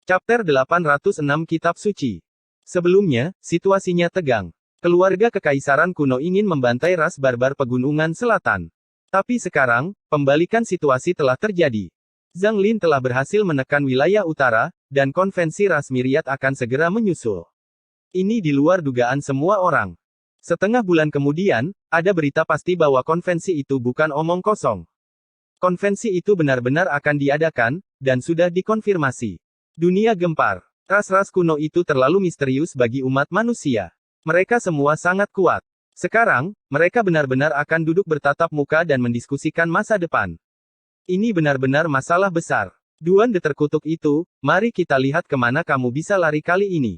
Chapter 806 Kitab Suci. Sebelumnya, situasinya tegang. Keluarga kekaisaran kuno ingin membantai ras barbar pegunungan selatan. Tapi sekarang, pembalikan situasi telah terjadi. Zhang Lin telah berhasil menekan wilayah utara, dan konvensi ras Myriad akan segera menyusul. Ini di luar dugaan semua orang. Setengah bulan kemudian, ada berita pasti bahwa konvensi itu bukan omong kosong. Konvensi itu benar-benar akan diadakan, dan sudah dikonfirmasi. Dunia gempar. Ras-ras kuno itu terlalu misterius bagi umat manusia. Mereka semua sangat kuat. Sekarang, mereka benar-benar akan duduk bertatap muka dan mendiskusikan masa depan. Ini benar-benar masalah besar. Duan de terkutuk itu, mari kita lihat kemana kamu bisa lari kali ini.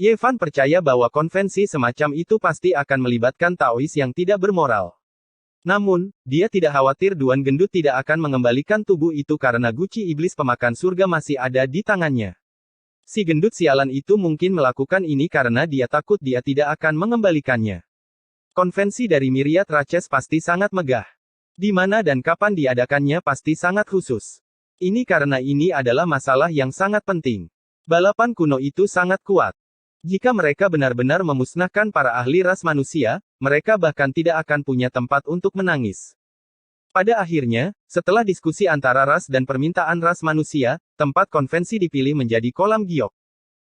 Ye Fan percaya bahwa konvensi semacam itu pasti akan melibatkan Taois yang tidak bermoral. Namun, dia tidak khawatir Duan Gendut tidak akan mengembalikan tubuh itu karena guci iblis pemakan surga masih ada di tangannya. Si gendut sialan itu mungkin melakukan ini karena dia takut dia tidak akan mengembalikannya. Konvensi dari Myriad Races pasti sangat megah. Di mana dan kapan diadakannya pasti sangat khusus. Ini karena ini adalah masalah yang sangat penting. Balapan kuno itu sangat kuat. Jika mereka benar-benar memusnahkan para ahli ras manusia, mereka bahkan tidak akan punya tempat untuk menangis. Pada akhirnya, setelah diskusi antara ras dan permintaan ras manusia, tempat konvensi dipilih menjadi kolam giok.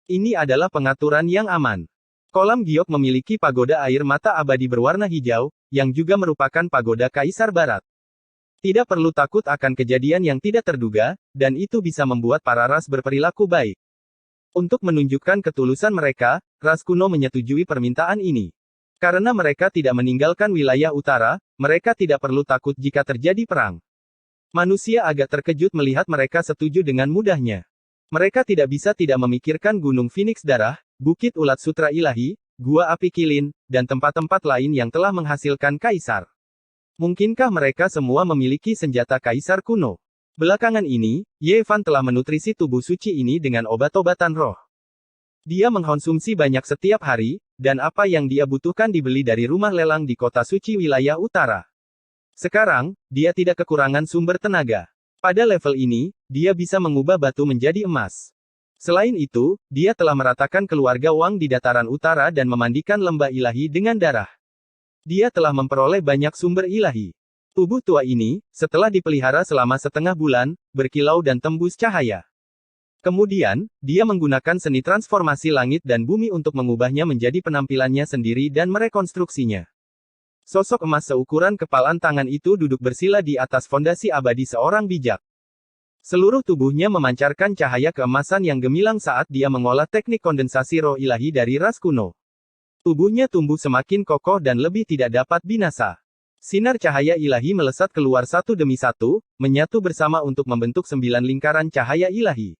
Ini adalah pengaturan yang aman. Kolam giok memiliki pagoda air mata abadi berwarna hijau, yang juga merupakan pagoda Kaisar Barat. Tidak perlu takut akan kejadian yang tidak terduga, dan itu bisa membuat para ras berperilaku baik. Untuk menunjukkan ketulusan mereka, ras kuno menyetujui permintaan ini. Karena mereka tidak meninggalkan wilayah utara, mereka tidak perlu takut jika terjadi perang. Manusia agak terkejut melihat mereka setuju dengan mudahnya. Mereka tidak bisa tidak memikirkan Gunung Phoenix Darah, Bukit Ulat Sutra Ilahi, Gua Api Kilin, dan tempat-tempat lain yang telah menghasilkan kaisar. Mungkinkah mereka semua memiliki senjata kaisar kuno? Belakangan ini, Ye Fan telah menutrisi tubuh suci ini dengan obat-obatan roh. Dia mengkonsumsi banyak setiap hari, dan apa yang dia butuhkan dibeli dari rumah lelang di kota suci wilayah utara. Sekarang, dia tidak kekurangan sumber tenaga. Pada level ini, dia bisa mengubah batu menjadi emas. Selain itu, dia telah meratakan keluarga Wang di dataran utara dan memandikan lembah ilahi dengan darah. Dia telah memperoleh banyak sumber ilahi. Tubuh tua ini, setelah dipelihara selama setengah bulan, berkilau dan tembus cahaya. Kemudian, dia menggunakan seni transformasi langit dan bumi untuk mengubahnya menjadi penampilannya sendiri dan merekonstruksinya. Sosok emas seukuran kepalan tangan itu duduk bersila di atas fondasi abadi seorang bijak. Seluruh tubuhnya memancarkan cahaya keemasan yang gemilang saat dia mengolah teknik kondensasi roh ilahi dari ras kuno. Tubuhnya tumbuh semakin kokoh dan lebih tidak dapat binasa. Sinar cahaya ilahi melesat keluar satu demi satu, menyatu bersama untuk membentuk 9 lingkaran cahaya ilahi.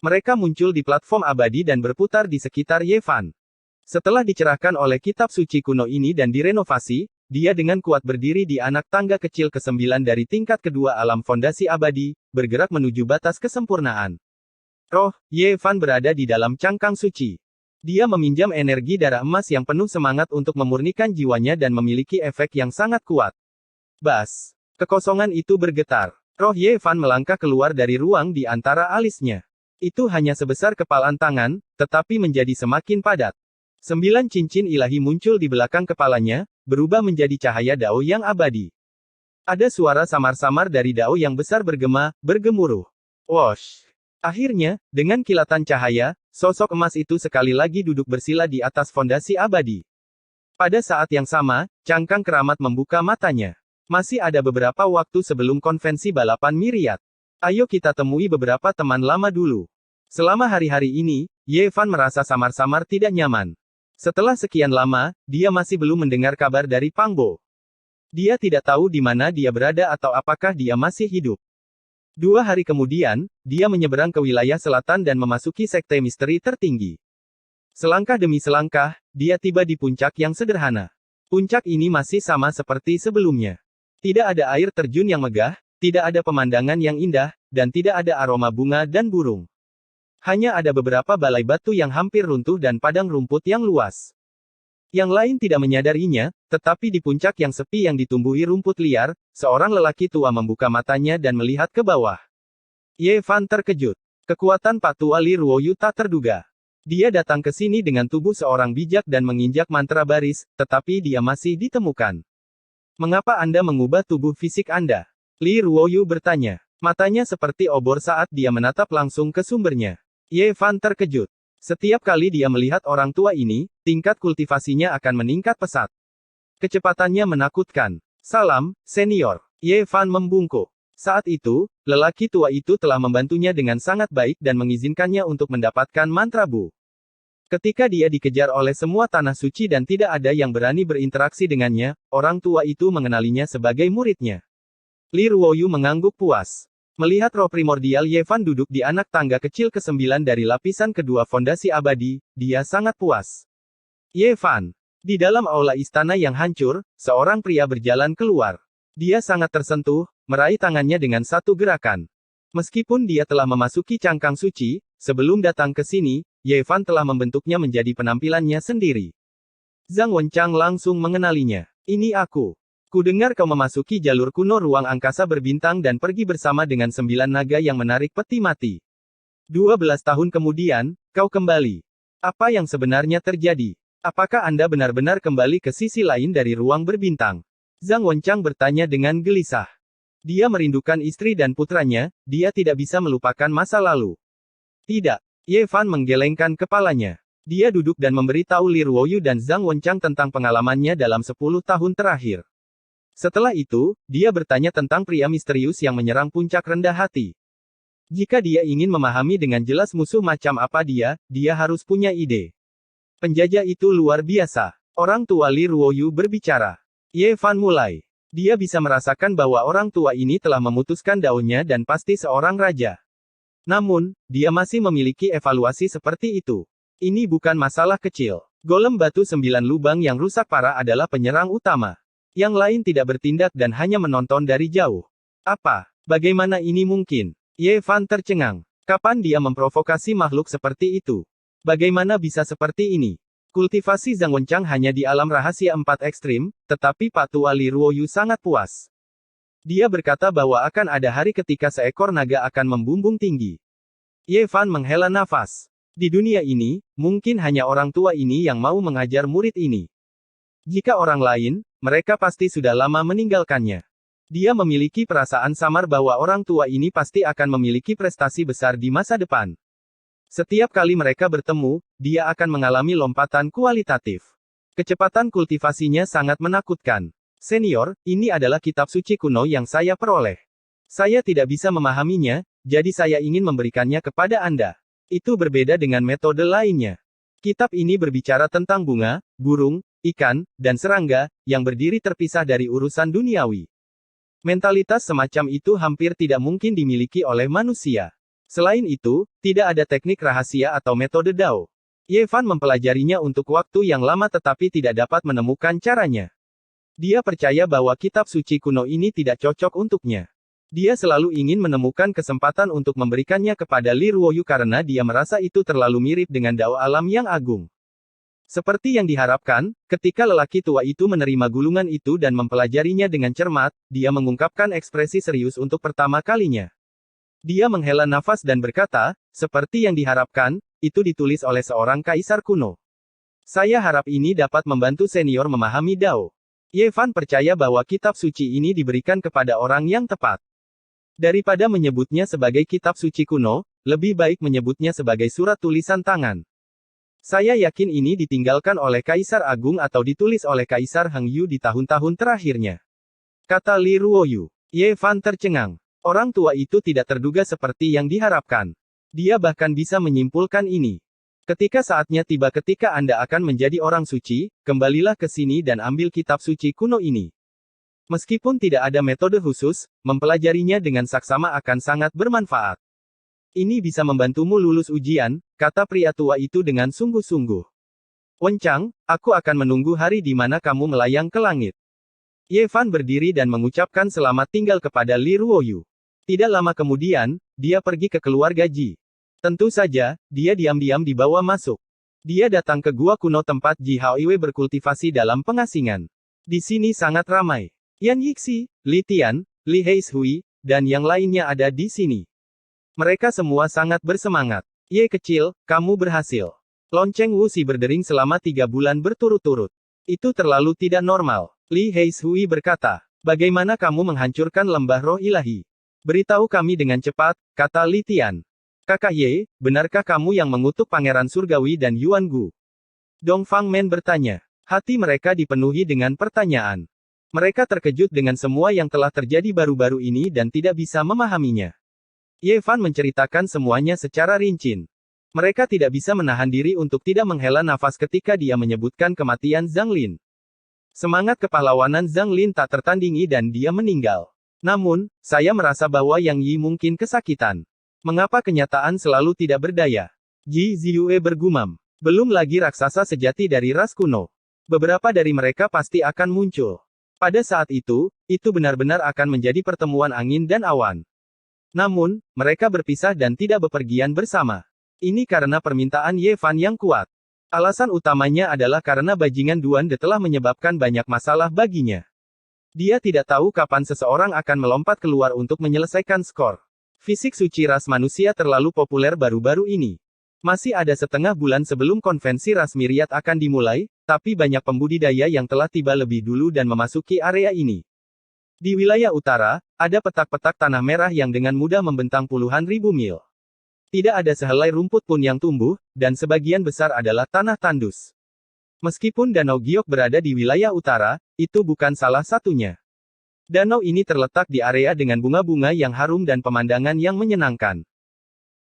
Mereka muncul di platform abadi dan berputar di sekitar Ye Fan. Setelah dicerahkan oleh kitab suci kuno ini dan direnovasi, dia dengan kuat berdiri di anak tangga kecil ke-9 dari tingkat kedua alam fondasi abadi, bergerak menuju batas kesempurnaan. Roh, Ye Fan berada di dalam cangkang suci. Dia meminjam energi darah emas yang penuh semangat untuk memurnikan jiwanya dan memiliki efek yang sangat kuat. Bas! Kekosongan itu bergetar. Roh Ye Fan melangkah keluar dari ruang di antara alisnya. Itu hanya sebesar kepalan tangan, tetapi menjadi semakin padat. 9 cincin ilahi muncul di belakang kepalanya, berubah menjadi cahaya dao yang abadi. Ada suara samar-samar dari dao yang besar bergemuruh. Wosh! Akhirnya, dengan kilatan cahaya, sosok emas itu sekali lagi duduk bersila di atas fondasi abadi. Pada saat yang sama, cangkang keramat membuka matanya. Masih ada beberapa waktu sebelum konvensi balapan Myriad. Ayo kita temui beberapa teman lama dulu. Selama hari-hari ini, Ye Fan merasa samar-samar tidak nyaman. Setelah sekian lama, dia masih belum mendengar kabar dari Pang Bo. Dia tidak tahu di mana dia berada atau apakah dia masih hidup. 2 hari kemudian, dia menyeberang ke wilayah selatan dan memasuki sekte misteri tertinggi. Selangkah demi selangkah, dia tiba di puncak yang sederhana. Puncak ini masih sama seperti sebelumnya. Tidak ada air terjun yang megah, tidak ada pemandangan yang indah, dan tidak ada aroma bunga dan burung. Hanya ada beberapa balai batu yang hampir runtuh dan padang rumput yang luas. Yang lain tidak menyadarinya, tetapi di puncak yang sepi yang ditumbuhi rumput liar, seorang lelaki tua membuka matanya dan melihat ke bawah. Ye Fan terkejut. Kekuatan Pak Tua Li Ruoyu tak terduga. Dia datang ke sini dengan tubuh seorang bijak dan menginjak mantra baris, tetapi dia masih ditemukan. Mengapa Anda mengubah tubuh fisik Anda? Li Ruoyu bertanya. Matanya seperti obor saat dia menatap langsung ke sumbernya. Ye Fan terkejut. Setiap kali dia melihat orang tua ini, tingkat kultivasinya akan meningkat pesat. Kecepatannya menakutkan. Salam, senior. Ye Fan membungkuk. Saat itu, lelaki tua itu telah membantunya dengan sangat baik dan mengizinkannya untuk mendapatkan mantra Bu. Ketika dia dikejar oleh semua tanah suci dan tidak ada yang berani berinteraksi dengannya, orang tua itu mengenalinya sebagai muridnya. Li Ruoyu mengangguk puas. Melihat roh primordial Ye Fan duduk di anak tangga kecil ke-9 dari lapisan kedua fondasi abadi, dia sangat puas. Ye Fan. Di dalam aula istana yang hancur, seorang pria berjalan keluar. Dia sangat tersentuh, meraih tangannya dengan satu gerakan. Meskipun dia telah memasuki cangkang suci, sebelum datang ke sini, Ye Fan telah membentuknya menjadi penampilannya sendiri. Zhang Wenchang langsung mengenalinya. Ini aku. Kudengar kau memasuki jalur kuno ruang angkasa berbintang dan pergi bersama dengan 9 naga yang menarik peti mati. 12 tahun kemudian, kau kembali. Apa yang sebenarnya terjadi? Apakah Anda benar-benar kembali ke sisi lain dari ruang berbintang? Zhang Wenchang bertanya dengan gelisah. Dia merindukan istri dan putranya, dia tidak bisa melupakan masa lalu. Tidak. Ye Fan menggelengkan kepalanya. Dia duduk dan memberitahu Li Ruoyu dan Zhang Wenchang tentang pengalamannya dalam 10 tahun terakhir. Setelah itu, dia bertanya tentang pria misterius yang menyerang puncak rendah hati. Jika dia ingin memahami dengan jelas musuh macam apa dia harus punya ide. Penjajah itu luar biasa. Orang tua Li Ruoyu berbicara. Ye Fan mulai. Dia bisa merasakan bahwa orang tua ini telah memutuskan daunnya dan pasti seorang raja. Namun, dia masih memiliki evaluasi seperti itu. Ini bukan masalah kecil. Golem batu 9 lubang yang rusak parah adalah penyerang utama. Yang lain tidak bertindak dan hanya menonton dari jauh. Apa? Bagaimana ini mungkin? Ye Fan tercengang. Kapan dia memprovokasi makhluk seperti itu? Bagaimana bisa seperti ini? Kultivasi Zhang Wenchang hanya di alam rahasia 4 ekstrim, tetapi Pak Tua Li Ruoyu sangat puas. Dia berkata bahwa akan ada hari ketika seekor naga akan membumbung tinggi. Ye Fan menghela nafas. Di dunia ini, mungkin hanya orang tua ini yang mau mengajar murid ini. Jika orang lain, mereka pasti sudah lama meninggalkannya. Dia memiliki perasaan samar bahwa orang tua ini pasti akan memiliki prestasi besar di masa depan. Setiap kali mereka bertemu, dia akan mengalami lompatan kualitatif. Kecepatan kultivasinya sangat menakutkan. Senior, ini adalah kitab suci kuno yang saya peroleh. Saya tidak bisa memahaminya, jadi saya ingin memberikannya kepada Anda. Itu berbeda dengan metode lainnya. Kitab ini berbicara tentang bunga, burung, ikan, dan serangga, yang berdiri terpisah dari urusan duniawi. Mentalitas semacam itu hampir tidak mungkin dimiliki oleh manusia. Selain itu, tidak ada teknik rahasia atau metode Dao. Ye Fan mempelajarinya untuk waktu yang lama tetapi tidak dapat menemukan caranya. Dia percaya bahwa kitab suci kuno ini tidak cocok untuknya. Dia selalu ingin menemukan kesempatan untuk memberikannya kepada Li Ruoyu karena dia merasa itu terlalu mirip dengan Dao alam yang agung. Seperti yang diharapkan, ketika lelaki tua itu menerima gulungan itu dan mempelajarinya dengan cermat, dia mengungkapkan ekspresi serius untuk pertama kalinya. Dia menghela nafas dan berkata, seperti yang diharapkan, itu ditulis oleh seorang kaisar kuno. Saya harap ini dapat membantu senior memahami Dao. Ye Fan percaya bahwa kitab suci ini diberikan kepada orang yang tepat. Daripada menyebutnya sebagai kitab suci kuno, lebih baik menyebutnya sebagai surat tulisan tangan. Saya yakin ini ditinggalkan oleh Kaisar Agung atau ditulis oleh Kaisar Heng Yu di tahun-tahun terakhirnya. Kata Li Ruoyu. Ye Fan tercengang. Orang tua itu tidak terduga seperti yang diharapkan. Dia bahkan bisa menyimpulkan ini. Ketika saatnya tiba ketika Anda akan menjadi orang suci, kembalilah ke sini dan ambil kitab suci kuno ini. Meskipun tidak ada metode khusus, mempelajarinya dengan saksama akan sangat bermanfaat. Ini bisa membantumu lulus ujian, kata pria tua itu dengan sungguh-sungguh. Wenchang, aku akan menunggu hari di mana kamu melayang ke langit. Ye Fan berdiri dan mengucapkan selamat tinggal kepada Li Ruoyu. Tidak lama kemudian, dia pergi ke keluarga Ji. Tentu saja, dia diam-diam dibawa masuk. Dia datang ke gua kuno tempat Ji Haoiwei berkultivasi dalam pengasingan. Di sini sangat ramai. Yan Yixi, Li Tian, Li Heishui, dan yang lainnya ada di sini. Mereka semua sangat bersemangat. Ye kecil, kamu berhasil. Lonceng Wuxi berdering selama 3 bulan berturut-turut. Itu terlalu tidak normal. Li Heishui berkata, bagaimana kamu menghancurkan lembah roh ilahi? Beritahu kami dengan cepat, kata Li Tian. Kakak Ye, benarkah kamu yang mengutuk Pangeran Surgawi dan Yuan Gu? Dong Fangmen bertanya. Hati mereka dipenuhi dengan pertanyaan. Mereka terkejut dengan semua yang telah terjadi baru-baru ini dan tidak bisa memahaminya. Ye Fan menceritakan semuanya secara rinci. Mereka tidak bisa menahan diri untuk tidak menghela nafas ketika dia menyebutkan kematian Zhang Lin. Semangat kepahlawanan Zhang Lin tak tertandingi dan dia meninggal. Namun, saya merasa bahwa Yang Yi mungkin kesakitan. Mengapa kenyataan selalu tidak berdaya? Ji Ziyue bergumam. Belum lagi raksasa sejati dari ras kuno. Beberapa dari mereka pasti akan muncul. Pada saat itu benar-benar akan menjadi pertemuan angin dan awan. Namun, mereka berpisah dan tidak bepergian bersama. Ini karena permintaan Ye Fan yang kuat. Alasan utamanya adalah karena bajingan Duan De telah menyebabkan banyak masalah baginya. Dia tidak tahu kapan seseorang akan melompat keluar untuk menyelesaikan skor. Fisik suci ras manusia terlalu populer baru-baru ini. Masih ada setengah bulan sebelum konvensi ras Myriad akan dimulai, tapi banyak pembudidaya yang telah tiba lebih dulu dan memasuki area ini. Di wilayah utara, ada petak-petak tanah merah yang dengan mudah membentang puluhan ribu mil. Tidak ada sehelai rumput pun yang tumbuh, dan sebagian besar adalah tanah tandus. Meskipun Danau Giok berada di wilayah utara, itu bukan salah satunya. Danau ini terletak di area dengan bunga-bunga yang harum dan pemandangan yang menyenangkan.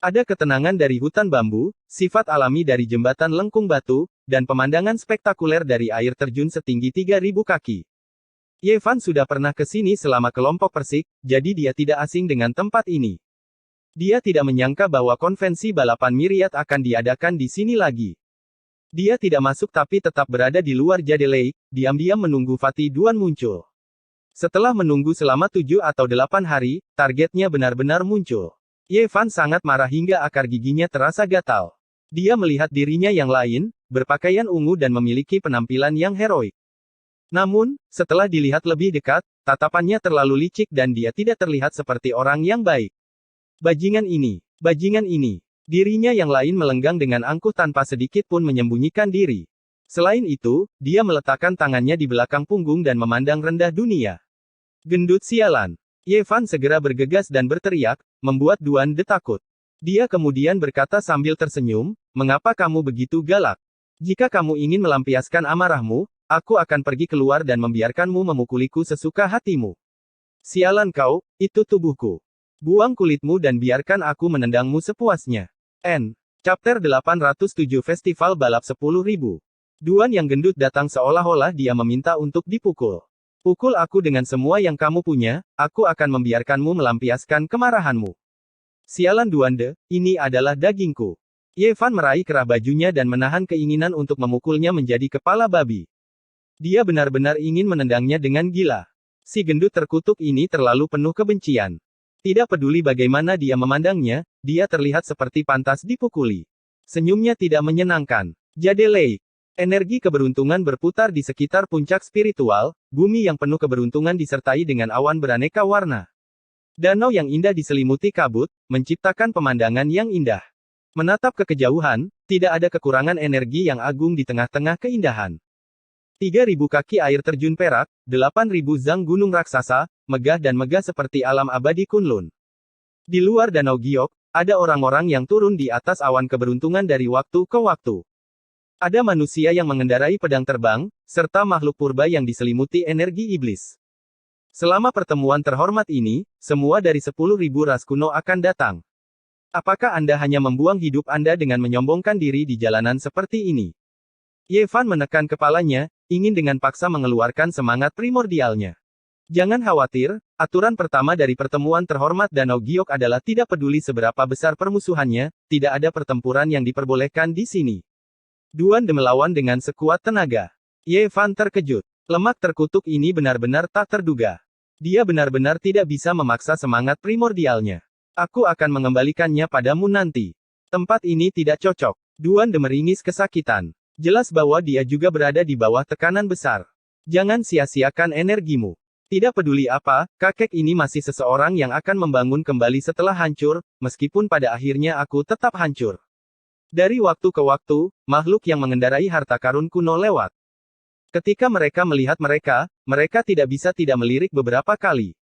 Ada ketenangan dari hutan bambu, sifat alami dari jembatan lengkung batu, dan pemandangan spektakuler dari air terjun setinggi 3.000 kaki. Ye Fan sudah pernah ke sini selama kelompok Persik, jadi dia tidak asing dengan tempat ini. Dia tidak menyangka bahwa konvensi balapan Myriad akan diadakan di sini lagi. Dia tidak masuk tapi tetap berada di luar Jade Lake, diam-diam menunggu Fatih Duan muncul. Setelah menunggu selama 7 atau 8 hari, targetnya benar-benar muncul. Ye Fan sangat marah hingga akar giginya terasa gatal. Dia melihat dirinya yang lain, berpakaian ungu dan memiliki penampilan yang heroik. Namun, setelah dilihat lebih dekat, tatapannya terlalu licik dan dia tidak terlihat seperti orang yang baik. Bajingan ini. Dirinya yang lain melenggang dengan angkuh tanpa sedikit pun menyembunyikan diri. Selain itu, dia meletakkan tangannya di belakang punggung dan memandang rendah dunia. Gendut sialan. Ye Fan segera bergegas dan berteriak, membuat Duan De takut. Dia kemudian berkata sambil tersenyum, mengapa kamu begitu galak? Jika kamu ingin melampiaskan amarahmu, aku akan pergi keluar dan membiarkanmu memukuliku sesuka hatimu. Sialan kau, itu tubuhku. Buang kulitmu dan biarkan aku menendangmu sepuasnya. Chapter 807 Festival Balap 10.000. Duan yang gendut datang seolah-olah dia meminta untuk dipukul. Pukul aku dengan semua yang kamu punya, aku akan membiarkanmu melampiaskan kemarahanmu. Sialan Duan De, ini adalah dagingku. Ye Fan meraih kerah bajunya dan menahan keinginan untuk memukulnya menjadi kepala babi. Dia benar-benar ingin menendangnya dengan gila. Si gendut terkutuk ini terlalu penuh kebencian. Tidak peduli bagaimana dia memandangnya, dia terlihat seperti pantas dipukuli. Senyumnya tidak menyenangkan. Jade Lake. Energi keberuntungan berputar di sekitar puncak spiritual, bumi yang penuh keberuntungan disertai dengan awan beraneka warna. Danau yang indah diselimuti kabut, menciptakan pemandangan yang indah. Menatap ke kejauhan, tidak ada kekurangan energi yang agung di tengah-tengah keindahan. 3.000 kaki air terjun perak, 8.000 zang gunung raksasa, megah dan megah seperti alam abadi Kunlun. Di luar Danau Giok, ada orang-orang yang turun di atas awan keberuntungan dari waktu ke waktu. Ada manusia yang mengendarai pedang terbang, serta makhluk purba yang diselimuti energi iblis. Selama pertemuan terhormat ini, semua dari 10.000 ras kuno akan datang. Apakah Anda hanya membuang hidup Anda dengan menyombongkan diri di jalanan seperti ini? Ye Fan menekan kepalanya, ingin dengan paksa mengeluarkan semangat primordialnya. Jangan khawatir, aturan pertama dari pertemuan terhormat Danau Giok adalah tidak peduli seberapa besar permusuhannya, tidak ada pertempuran yang diperbolehkan di sini. Duan De melawan dengan sekuat tenaga. Ye Fan terkejut. Lemak terkutuk ini benar-benar tak terduga. Dia benar-benar tidak bisa memaksa semangat primordialnya. Aku akan mengembalikannya padamu nanti. Tempat ini tidak cocok. Duan De meringis kesakitan. Jelas bahwa dia juga berada di bawah tekanan besar. Jangan sia-siakan energimu. Tidak peduli apa, kakek ini masih seseorang yang akan membangun kembali setelah hancur, meskipun pada akhirnya aku tetap hancur. Dari waktu ke waktu, makhluk yang mengendarai harta karun kuno lewat. Ketika mereka melihat mereka, mereka tidak bisa tidak melirik beberapa kali.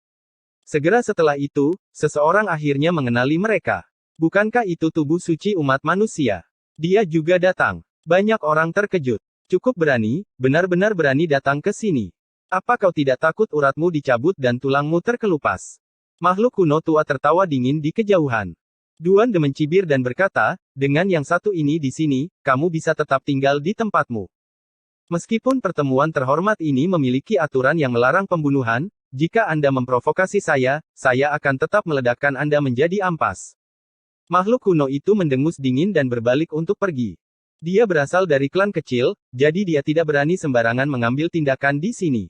Segera setelah itu, seseorang akhirnya mengenali mereka. Bukankah itu tubuh suci umat manusia? Dia juga datang. Banyak orang terkejut. Cukup berani, benar-benar berani datang ke sini. Apa kau tidak takut uratmu dicabut dan tulangmu terkelupas? Makhluk kuno tua tertawa dingin di kejauhan. Duan De mencibir dan berkata, dengan yang satu ini di sini, kamu bisa tetap tinggal di tempatmu. Meskipun pertemuan terhormat ini memiliki aturan yang melarang pembunuhan, jika Anda memprovokasi saya akan tetap meledakkan Anda menjadi ampas. Makhluk kuno itu mendengus dingin dan berbalik untuk pergi. Dia berasal dari klan kecil, jadi dia tidak berani sembarangan mengambil tindakan di sini.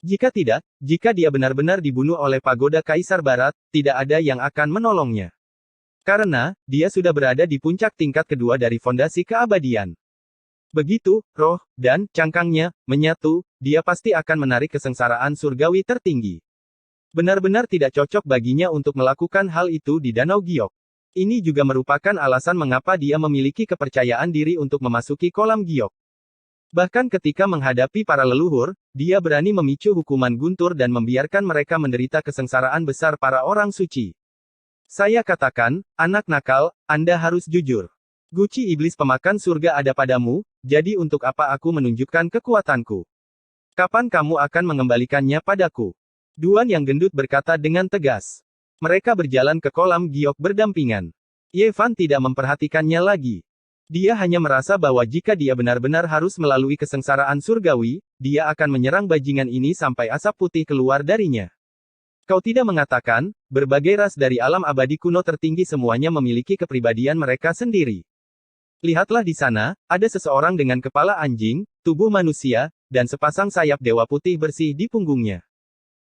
Jika tidak, jika dia benar-benar dibunuh oleh pagoda Kaisar Barat, tidak ada yang akan menolongnya. Karena, dia sudah berada di puncak tingkat kedua dari fondasi keabadian. Begitu, roh, dan cangkangnya menyatu, dia pasti akan menarik kesengsaraan surgawi tertinggi. Benar-benar tidak cocok baginya untuk melakukan hal itu di Danau Giok. Ini juga merupakan alasan mengapa dia memiliki kepercayaan diri untuk memasuki kolam giok. Bahkan ketika menghadapi para leluhur, dia berani memicu hukuman guntur dan membiarkan mereka menderita kesengsaraan besar para orang suci. Saya katakan, anak nakal, Anda harus jujur. Guci iblis pemakan surga ada padamu, jadi untuk apa aku menunjukkan kekuatanku? Kapan kamu akan mengembalikannya padaku? Duan yang gendut berkata dengan tegas. Mereka berjalan ke kolam giok berdampingan. Ye Fan tidak memperhatikannya lagi. Dia hanya merasa bahwa jika dia benar-benar harus melalui kesengsaraan surgawi, dia akan menyerang bajingan ini sampai asap putih keluar darinya. Kau tidak mengatakan, berbagai ras dari alam abadi kuno tertinggi semuanya memiliki kepribadian mereka sendiri. Lihatlah di sana, ada seseorang dengan kepala anjing, tubuh manusia, dan sepasang sayap dewa putih bersih di punggungnya.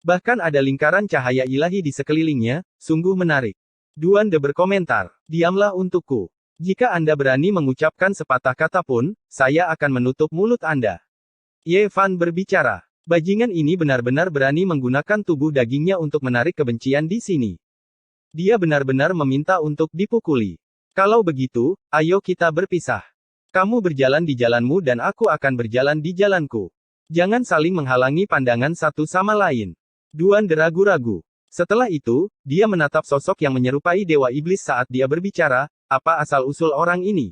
Bahkan ada lingkaran cahaya ilahi di sekelilingnya, sungguh menarik. Duan De berkomentar, diamlah untukku. Jika Anda berani mengucapkan sepatah kata pun, saya akan menutup mulut Anda. Ye Fan berbicara, bajingan ini benar-benar berani menggunakan tubuh dagingnya untuk menarik kebencian di sini. Dia benar-benar meminta untuk dipukuli. Kalau begitu, ayo kita berpisah. Kamu berjalan di jalanmu dan aku akan berjalan di jalanku. Jangan saling menghalangi pandangan satu sama lain. Duan De ragu-ragu. Setelah itu, dia menatap sosok yang menyerupai dewa iblis saat dia berbicara, apa asal-usul orang ini?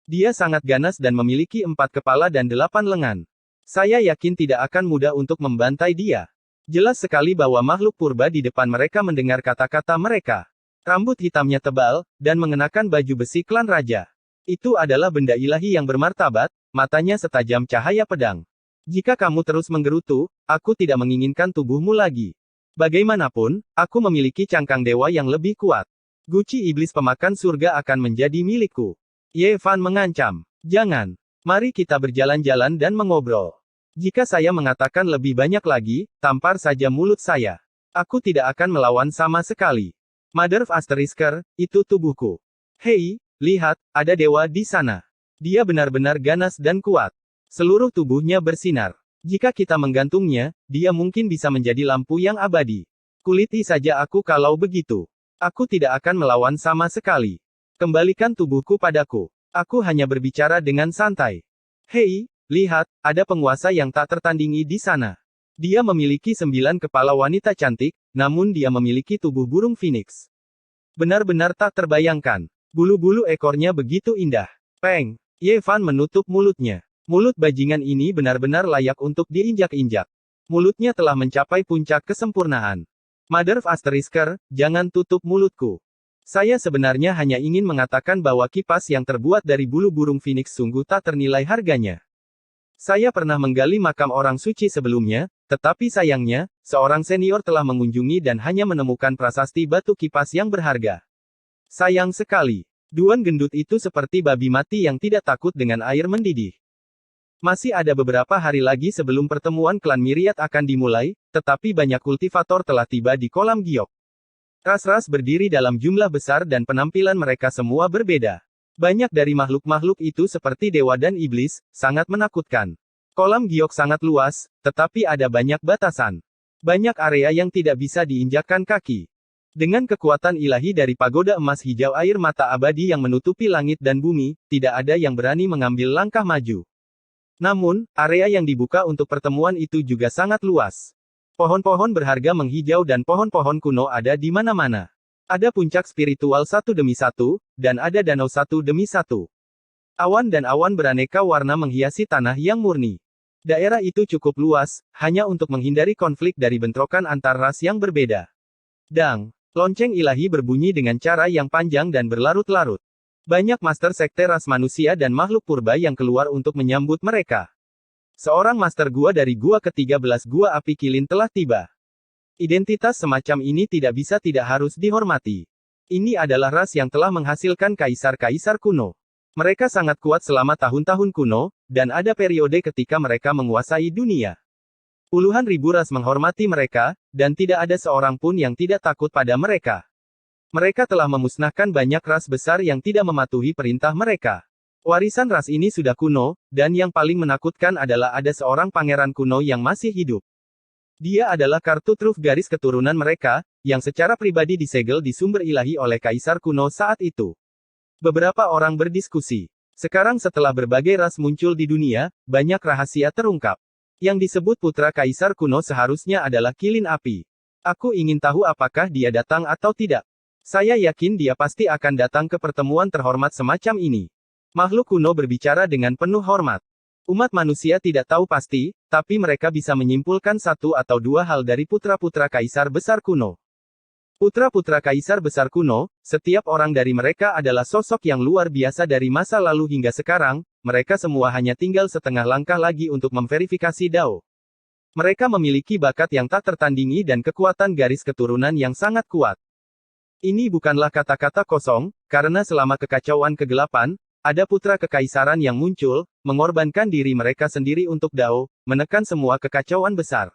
Dia sangat ganas dan memiliki 4 kepala dan 8 lengan. Saya yakin tidak akan mudah untuk membantai dia. Jelas sekali bahwa makhluk purba di depan mereka mendengar kata-kata mereka. Rambut hitamnya tebal, dan mengenakan baju besi klan raja. Itu adalah benda ilahi yang bermartabat, matanya setajam cahaya pedang. Jika kamu terus menggerutu, aku tidak menginginkan tubuhmu lagi. Bagaimanapun, aku memiliki cangkang dewa yang lebih kuat. Guci iblis pemakan surga akan menjadi milikku. Ye Fan mengancam. Jangan. Mari kita berjalan-jalan dan mengobrol. Jika saya mengatakan lebih banyak lagi, tampar saja mulut saya. Aku tidak akan melawan sama sekali. Mother of Asterisker, itu tubuhku. Hei, lihat, ada dewa di sana. Dia benar-benar ganas dan kuat. Seluruh tubuhnya bersinar. Jika kita menggantungnya, dia mungkin bisa menjadi lampu yang abadi. Kuliti saja aku kalau begitu. Aku tidak akan melawan sama sekali. Kembalikan tubuhku padaku. Aku hanya berbicara dengan santai. Hei, lihat, ada penguasa yang tak tertandingi di sana. Dia memiliki 9 kepala wanita cantik, namun dia memiliki tubuh burung phoenix. Benar-benar tak terbayangkan. Bulu-bulu ekornya begitu indah. Peng. Ye Fan menutup mulutnya. Mulut bajingan ini benar-benar layak untuk diinjak-injak. Mulutnya telah mencapai puncak kesempurnaan. Mother of Asterisker, jangan tutup mulutku. Saya sebenarnya hanya ingin mengatakan bahwa kipas yang terbuat dari bulu burung phoenix sungguh tak ternilai harganya. Saya pernah menggali makam orang suci sebelumnya, tetapi sayangnya, seorang senior telah mengunjungi dan hanya menemukan prasasti batu kipas yang berharga. Sayang sekali. Duan gendut itu seperti babi mati yang tidak takut dengan air mendidih. Masih ada beberapa hari lagi sebelum pertemuan klan Myriad akan dimulai, tetapi banyak kultivator telah tiba di kolam giok. Ras-ras berdiri dalam jumlah besar dan penampilan mereka semua berbeda. Banyak dari makhluk-makhluk itu seperti dewa dan iblis, sangat menakutkan. Kolam giok sangat luas, tetapi ada banyak batasan. Banyak area yang tidak bisa diinjakkan kaki. Dengan kekuatan ilahi dari pagoda emas hijau air mata abadi yang menutupi langit dan bumi, tidak ada yang berani mengambil langkah maju. Namun, area yang dibuka untuk pertemuan itu juga sangat luas. Pohon-pohon berharga menghijau dan pohon-pohon kuno ada di mana-mana. Ada puncak spiritual satu demi satu, dan ada danau satu demi satu. Awan dan awan beraneka warna menghiasi tanah yang murni. Daerah itu cukup luas, hanya untuk menghindari konflik dari bentrokan antar ras yang berbeda. Dang! Lonceng ilahi berbunyi dengan cara yang panjang dan berlarut-larut. Banyak master sekte ras manusia dan makhluk purba yang keluar untuk menyambut mereka. Seorang master gua dari gua ke-13 gua api kilin telah tiba. Identitas semacam ini tidak harus dihormati. Ini adalah ras yang telah menghasilkan kaisar-kaisar kuno. Mereka sangat kuat selama tahun-tahun kuno, dan ada periode ketika mereka menguasai dunia. Puluhan ribu ras menghormati mereka, dan tidak ada seorang pun yang tidak takut pada mereka. Mereka telah memusnahkan banyak ras besar yang tidak mematuhi perintah mereka. Warisan ras ini sudah kuno, dan yang paling menakutkan adalah ada seorang pangeran kuno yang masih hidup. Dia adalah kartu truf garis keturunan mereka, yang secara pribadi disegel di sumber ilahi oleh kaisar kuno saat itu. Beberapa orang berdiskusi. Sekarang setelah berbagai ras muncul di dunia, banyak rahasia terungkap. Yang disebut putra kaisar kuno seharusnya adalah kilin api. Aku ingin tahu apakah dia datang atau tidak. Saya yakin dia pasti akan datang ke pertemuan terhormat semacam ini. Makhluk kuno berbicara dengan penuh hormat. Umat manusia tidak tahu pasti, tapi mereka bisa menyimpulkan satu atau dua hal dari putra-putra kaisar besar kuno. Putra-putra kaisar besar kuno, setiap orang dari mereka adalah sosok yang luar biasa dari masa lalu hingga sekarang, mereka semua hanya tinggal setengah langkah lagi untuk memverifikasi Dao. Mereka memiliki bakat yang tak tertandingi dan kekuatan garis keturunan yang sangat kuat. Ini bukanlah kata-kata kosong, karena selama kekacauan kegelapan, ada putra kekaisaran yang muncul, mengorbankan diri mereka sendiri untuk Dao, menekan semua kekacauan besar.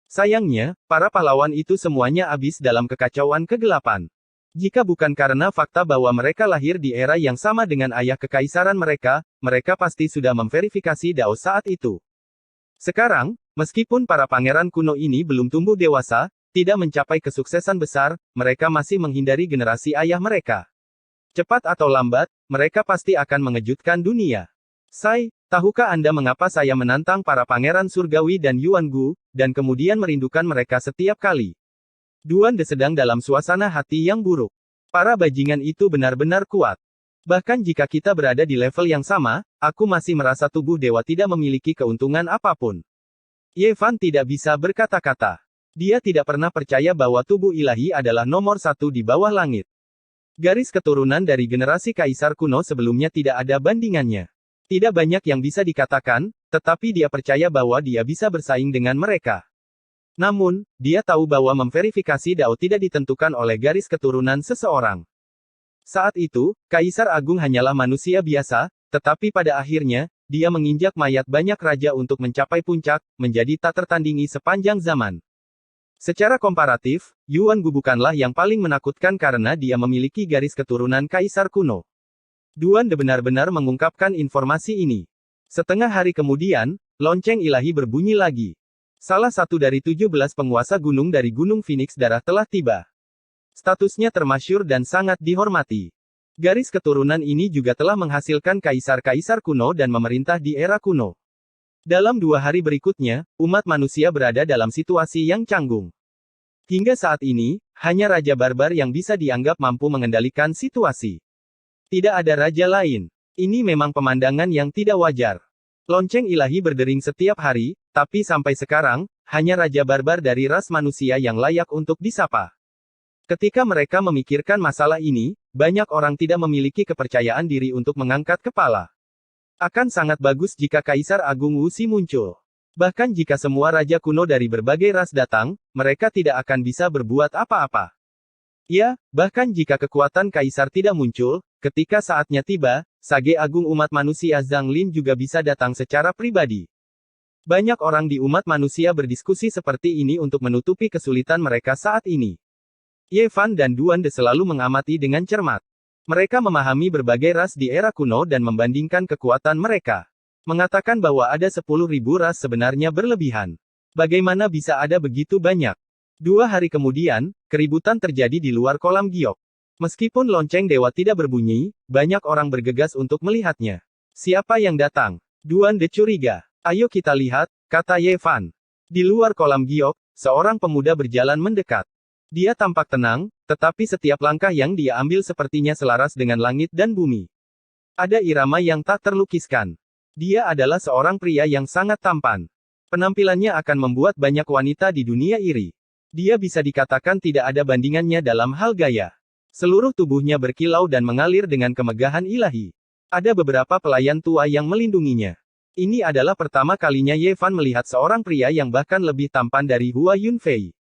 Sayangnya, para pahlawan itu semuanya habis dalam kekacauan kegelapan. Jika bukan karena fakta bahwa mereka lahir di era yang sama dengan ayah kekaisaran mereka, mereka pasti sudah memverifikasi Dao saat itu. Sekarang, meskipun para pangeran kuno ini belum tumbuh dewasa, tidak mencapai kesuksesan besar, mereka masih menghindari generasi ayah mereka. Cepat atau lambat, mereka pasti akan mengejutkan dunia. Sai, tahukah Anda mengapa saya menantang para pangeran surgawi dan Yuan Gu, dan kemudian merindukan mereka setiap kali? Duan De sedang dalam suasana hati yang buruk. Para bajingan itu benar-benar kuat. Bahkan jika kita berada di level yang sama, aku masih merasa tubuh dewa tidak memiliki keuntungan apapun. Ye Fan tidak bisa berkata-kata. Dia tidak pernah percaya bahwa tubuh ilahi adalah nomor satu di bawah langit. Garis keturunan dari generasi kaisar kuno sebelumnya tidak ada bandingannya. Tidak banyak yang bisa dikatakan, tetapi dia percaya bahwa dia bisa bersaing dengan mereka. Namun, dia tahu bahwa memverifikasi Dao tidak ditentukan oleh garis keturunan seseorang. Saat itu, Kaisar Agung hanyalah manusia biasa, tetapi pada akhirnya, dia menginjak mayat banyak raja untuk mencapai puncak, menjadi tak tertandingi sepanjang zaman. Secara komparatif, Yuan Gu bukanlah yang paling menakutkan karena dia memiliki garis keturunan kaisar kuno. Duan De benar-benar mengungkapkan informasi ini. Setengah hari kemudian, lonceng ilahi berbunyi lagi. Salah satu dari 17 penguasa gunung dari Gunung Phoenix Darah telah tiba. Statusnya termasyhur dan sangat dihormati. Garis keturunan ini juga telah menghasilkan kaisar-kaisar kuno dan memerintah di era kuno. Dalam 2 hari berikutnya, umat manusia berada dalam situasi yang canggung. Hingga saat ini, hanya Raja Barbar yang bisa dianggap mampu mengendalikan situasi. Tidak ada raja lain. Ini memang pemandangan yang tidak wajar. Lonceng ilahi berdering setiap hari, tapi sampai sekarang, hanya Raja Barbar dari ras manusia yang layak untuk disapa. Ketika mereka memikirkan masalah ini, banyak orang tidak memiliki kepercayaan diri untuk mengangkat kepala. Akan sangat bagus jika Kaisar Agung Wuxi muncul. Bahkan jika semua raja kuno dari berbagai ras datang, mereka tidak akan bisa berbuat apa-apa. Ya, bahkan jika kekuatan Kaisar tidak muncul, ketika saatnya tiba, Sage Agung umat manusia Zhang Lin juga bisa datang secara pribadi. Banyak orang di umat manusia berdiskusi seperti ini untuk menutupi kesulitan mereka saat ini. Ye Fan dan Duan De selalu mengamati dengan cermat. Mereka memahami berbagai ras di era kuno dan membandingkan kekuatan mereka. Mengatakan bahwa ada 10.000 ras sebenarnya berlebihan. Bagaimana bisa ada begitu banyak? 2 hari kemudian, keributan terjadi di luar kolam giok. Meskipun lonceng dewa tidak berbunyi, banyak orang bergegas untuk melihatnya. Siapa yang datang? Duan De curiga. Ayo kita lihat, kata Ye Fan. Di luar kolam giok, seorang pemuda berjalan mendekat. Dia tampak tenang, tetapi setiap langkah yang dia ambil sepertinya selaras dengan langit dan bumi. Ada irama yang tak terlukiskan. Dia adalah seorang pria yang sangat tampan. Penampilannya akan membuat banyak wanita di dunia iri. Dia bisa dikatakan tidak ada bandingannya dalam hal gaya. Seluruh tubuhnya berkilau dan mengalir dengan kemegahan ilahi. Ada beberapa pelayan tua yang melindunginya. Ini adalah pertama kalinya Ye Fan melihat seorang pria yang bahkan lebih tampan dari Hua Yunfei.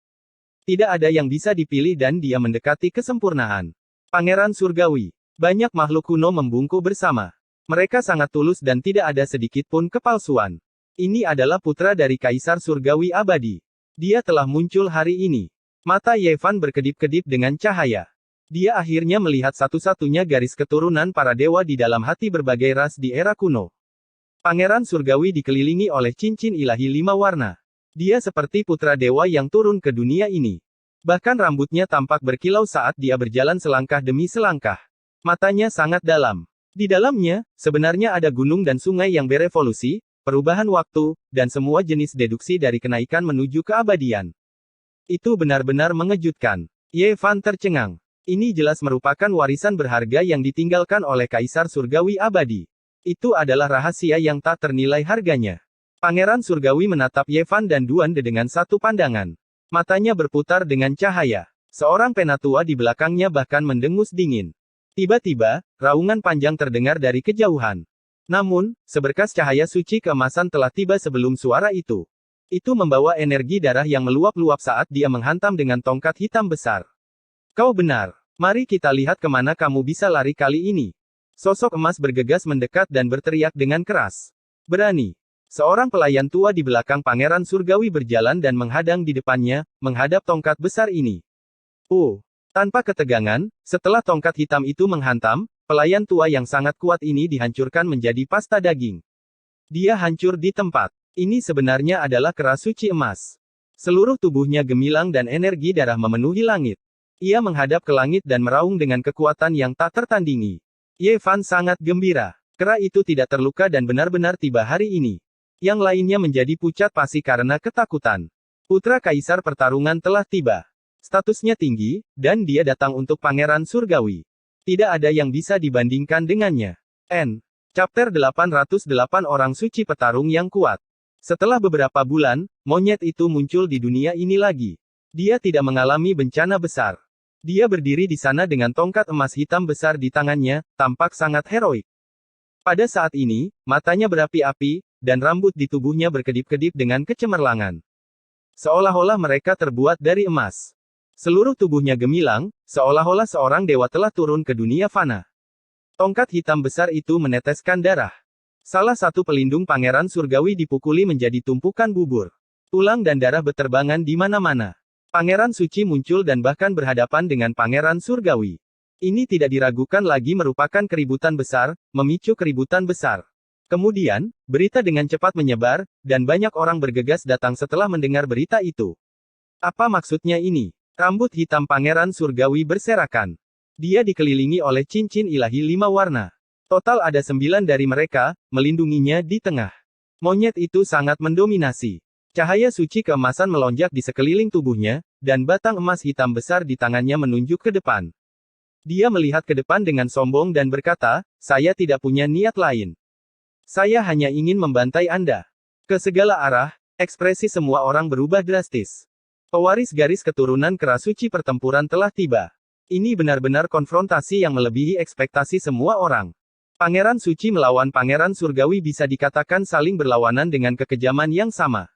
Tidak ada yang bisa dipilih dan dia mendekati kesempurnaan. Pangeran Surgawi. Banyak makhluk kuno membungkuk bersama. Mereka sangat tulus dan tidak ada sedikit pun kepalsuan. Ini adalah putra dari Kaisar Surgawi Abadi. Dia telah muncul hari ini. Mata Ye Fan berkedip-kedip dengan cahaya. Dia akhirnya melihat satu-satunya garis keturunan para dewa di dalam hati berbagai ras di era kuno. Pangeran Surgawi dikelilingi oleh cincin ilahi 5 warna. Dia seperti putra dewa yang turun ke dunia ini. Bahkan rambutnya tampak berkilau saat dia berjalan selangkah demi selangkah. Matanya sangat dalam. Di dalamnya, sebenarnya ada gunung dan sungai yang berevolusi, perubahan waktu, dan semua jenis deduksi dari kenaikan menuju keabadian. Itu benar-benar mengejutkan. Ye Fan tercengang. Ini jelas merupakan warisan berharga yang ditinggalkan oleh Kaisar Surgawi Abadi. Itu adalah rahasia yang tak ternilai harganya. Pangeran Surgawi menatap Ye Fan dan Duan De dengan satu pandangan. Matanya berputar dengan cahaya. Seorang penatua di belakangnya bahkan mendengus dingin. Tiba-tiba, raungan panjang terdengar dari kejauhan. Namun, seberkas cahaya suci keemasan telah tiba sebelum suara itu. Itu membawa energi darah yang meluap-luap saat dia menghantam dengan tongkat hitam besar. Kau benar. Mari kita lihat kemana kamu bisa lari kali ini. Sosok emas bergegas mendekat dan berteriak dengan keras. Berani. Seorang pelayan tua di belakang Pangeran Surgawi berjalan dan menghadang di depannya, menghadap tongkat besar ini. Tanpa ketegangan, setelah tongkat hitam itu menghantam, pelayan tua yang sangat kuat ini dihancurkan menjadi pasta daging. Dia hancur di tempat. Ini sebenarnya adalah keras suci emas. Seluruh tubuhnya gemilang dan energi darah memenuhi langit. Ia menghadap ke langit dan meraung dengan kekuatan yang tak tertandingi. Ye Fan sangat gembira. Kera itu tidak terluka dan benar-benar tiba hari ini. Yang lainnya menjadi pucat pasi karena ketakutan. Putra Kaisar pertarungan telah tiba. Statusnya tinggi, dan dia datang untuk Pangeran Surgawi. Tidak ada yang bisa dibandingkan dengannya. Chapter 808 Orang Suci Petarung yang Kuat. Setelah beberapa bulan, monyet itu muncul di dunia ini lagi. Dia tidak mengalami bencana besar. Dia berdiri di sana dengan tongkat emas hitam besar di tangannya, tampak sangat heroik. Pada saat ini, matanya berapi-api, dan rambut di tubuhnya berkedip-kedip dengan kecemerlangan. Seolah-olah mereka terbuat dari emas. Seluruh tubuhnya gemilang, seolah-olah seorang dewa telah turun ke dunia fana. Tongkat hitam besar itu meneteskan darah. Salah satu pelindung Pangeran Surgawi dipukuli menjadi tumpukan bubur. Tulang dan darah beterbangan di mana-mana. Pangeran Suci muncul dan bahkan berhadapan dengan Pangeran Surgawi. Ini tidak diragukan lagi merupakan keributan besar, memicu keributan besar. Kemudian, berita dengan cepat menyebar, dan banyak orang bergegas datang setelah mendengar berita itu. Apa maksudnya ini? Rambut hitam Pangeran Surgawi berserakan. Dia dikelilingi oleh cincin ilahi 5 warna. Total ada 9 dari mereka, melindunginya di tengah. Monyet itu sangat mendominasi. Cahaya suci keemasan melonjak di sekeliling tubuhnya, dan batang emas hitam besar di tangannya menunjuk ke depan. Dia melihat ke depan dengan sombong dan berkata, "Saya tidak punya niat lain. Saya hanya ingin membantai Anda." Ke segala arah, ekspresi semua orang berubah drastis. Pewaris garis keturunan kera suci pertempuran telah tiba. Ini benar-benar konfrontasi yang melebihi ekspektasi semua orang. Pangeran Suci melawan Pangeran Surgawi bisa dikatakan saling berlawanan dengan kekejaman yang sama.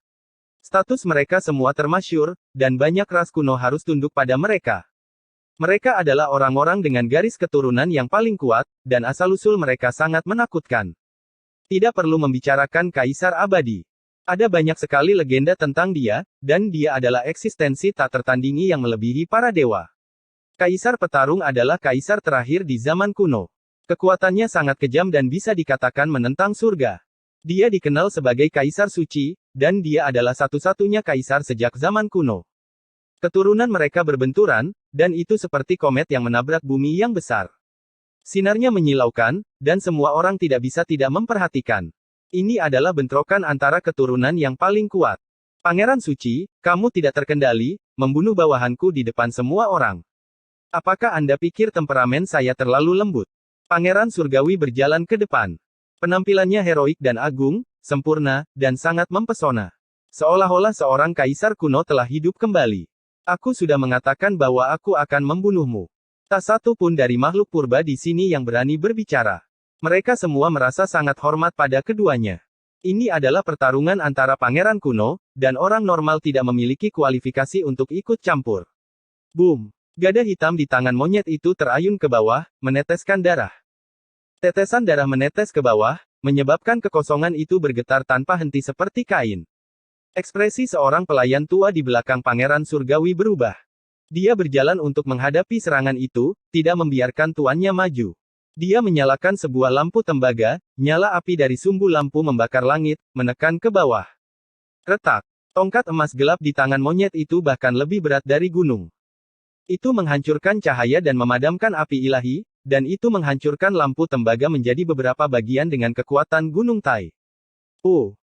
Status mereka semua termasyhur, dan banyak ras kuno harus tunduk pada mereka. Mereka adalah orang-orang dengan garis keturunan yang paling kuat, dan asal-usul mereka sangat menakutkan. Tidak perlu membicarakan Kaisar Abadi. Ada banyak sekali legenda tentang dia, dan dia adalah eksistensi tak tertandingi yang melebihi para dewa. Kaisar Petarung adalah kaisar terakhir di zaman kuno. Kekuatannya sangat kejam dan bisa dikatakan menentang surga. Dia dikenal sebagai Kaisar Suci, dan dia adalah satu-satunya kaisar sejak zaman kuno. Keturunan mereka berbenturan, dan itu seperti komet yang menabrak bumi yang besar. Sinarnya menyilaukan, dan semua orang tidak bisa tidak memperhatikan. Ini adalah bentrokan antara keturunan yang paling kuat. Pangeran Suci, kamu tidak terkendali, membunuh bawahanku di depan semua orang. Apakah Anda pikir temperamen saya terlalu lembut? Pangeran Surgawi berjalan ke depan. Penampilannya heroik dan agung, sempurna, dan sangat mempesona. Seolah-olah seorang kaisar kuno telah hidup kembali. Aku sudah mengatakan bahwa aku akan membunuhmu. Tak satu pun dari makhluk purba di sini yang berani berbicara. Mereka semua merasa sangat hormat pada keduanya. Ini adalah pertarungan antara pangeran kuno, dan orang normal tidak memiliki kualifikasi untuk ikut campur. Boom! Gada hitam di tangan monyet itu terayun ke bawah, meneteskan darah. Tetesan darah menetes ke bawah, menyebabkan kekosongan itu bergetar tanpa henti seperti kain. Ekspresi seorang pelayan tua di belakang Pangeran Surgawi berubah. Dia berjalan untuk menghadapi serangan itu, tidak membiarkan tuannya maju. Dia menyalakan sebuah lampu tembaga, nyala api dari sumbu lampu membakar langit, menekan ke bawah. Retak. Tongkat emas gelap di tangan monyet itu bahkan lebih berat dari gunung. Itu menghancurkan cahaya dan memadamkan api ilahi, dan itu menghancurkan lampu tembaga menjadi beberapa bagian dengan kekuatan gunung Tai.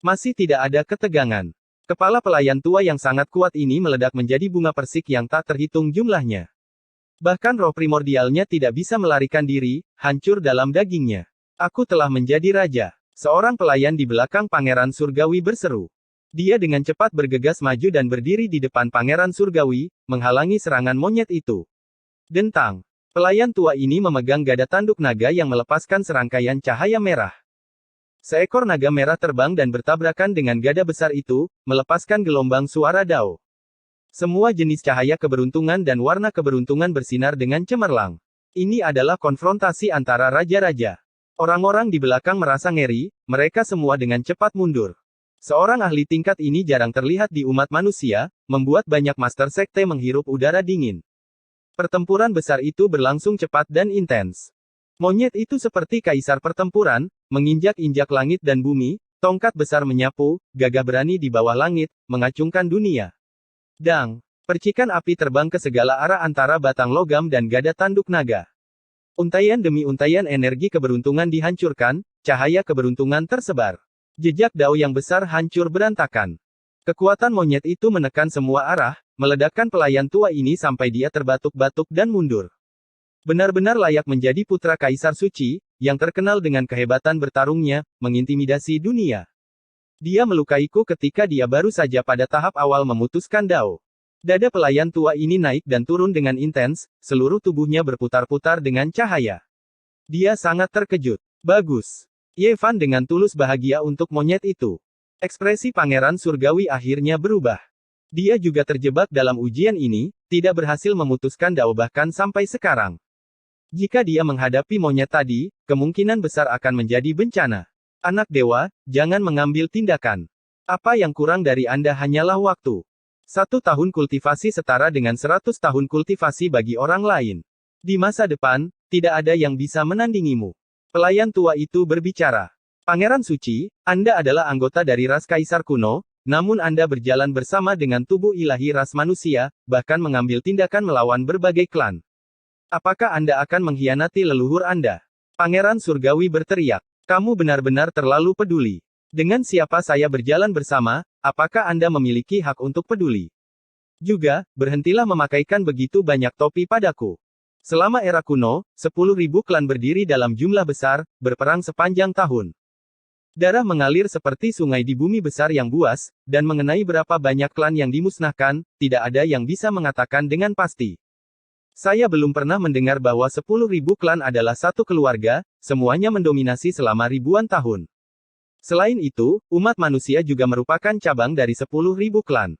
Masih tidak ada ketegangan. Kepala pelayan tua yang sangat kuat ini meledak menjadi bunga persik yang tak terhitung jumlahnya. Bahkan roh primordialnya tidak bisa melarikan diri, hancur dalam dagingnya. Aku telah menjadi raja. Seorang pelayan di belakang Pangeran Surgawi berseru. Dia dengan cepat bergegas maju dan berdiri di depan Pangeran Surgawi, menghalangi serangan monyet itu. Dentang. Pelayan tua ini memegang gada tanduk naga yang melepaskan serangkaian cahaya merah. Seekor naga merah terbang dan bertabrakan dengan gada besar itu, melepaskan gelombang suara dao. Semua jenis cahaya keberuntungan dan warna keberuntungan bersinar dengan cemerlang. Ini adalah konfrontasi antara raja-raja. Orang-orang di belakang merasa ngeri, mereka semua dengan cepat mundur. Seorang ahli tingkat ini jarang terlihat di umat manusia, membuat banyak master sekte menghirup udara dingin. Pertempuran besar itu berlangsung cepat dan intens. Monyet itu seperti kaisar pertempuran, menginjak-injak langit dan bumi, tongkat besar menyapu, gagah berani di bawah langit, mengacungkan dunia. Dang! Percikan api terbang ke segala arah antara batang logam dan gada tanduk naga. Untaian demi untaian energi keberuntungan dihancurkan, cahaya keberuntungan tersebar. Jejak dao yang besar hancur berantakan. Kekuatan monyet itu menekan semua arah, meledakkan pelayan tua ini sampai dia terbatuk-batuk dan mundur. Benar-benar layak menjadi putra Kaisar Suci, yang terkenal dengan kehebatan bertarungnya, mengintimidasi dunia. Dia melukaiku ketika dia baru saja pada tahap awal memutuskan dao. Dada pelayan tua ini naik dan turun dengan intens, seluruh tubuhnya berputar-putar dengan cahaya. Dia sangat terkejut. Bagus. Yevan dengan tulus bahagia untuk monyet itu. Ekspresi Pangeran Surgawi akhirnya berubah. Dia juga terjebak dalam ujian ini, tidak berhasil memutuskan dao bahkan sampai sekarang. Jika dia menghadapi monyet tadi, kemungkinan besar akan menjadi bencana. Anak dewa, jangan mengambil tindakan. Apa yang kurang dari Anda hanyalah waktu. 1 tahun kultivasi setara dengan 100 tahun kultivasi bagi orang lain. Di masa depan, tidak ada yang bisa menandingimu. Pelayan tua itu berbicara. Pangeran Suci, Anda adalah anggota dari ras kaisar kuno, namun Anda berjalan bersama dengan tubuh ilahi ras manusia, bahkan mengambil tindakan melawan berbagai klan. Apakah Anda akan mengkhianati leluhur Anda? Pangeran Surgawi berteriak. Kamu benar-benar terlalu peduli. Dengan siapa saya berjalan bersama, apakah Anda memiliki hak untuk peduli? Juga, berhentilah memakaikan begitu banyak topi padaku. Selama era kuno, 10.000 klan berdiri dalam jumlah besar, berperang sepanjang tahun. Darah mengalir seperti sungai di bumi besar yang buas, dan mengenai berapa banyak klan yang dimusnahkan, tidak ada yang bisa mengatakan dengan pasti. Saya belum pernah mendengar bahwa 10.000 klan adalah satu keluarga, semuanya mendominasi selama ribuan tahun. Selain itu, umat manusia juga merupakan cabang dari 10.000 klan.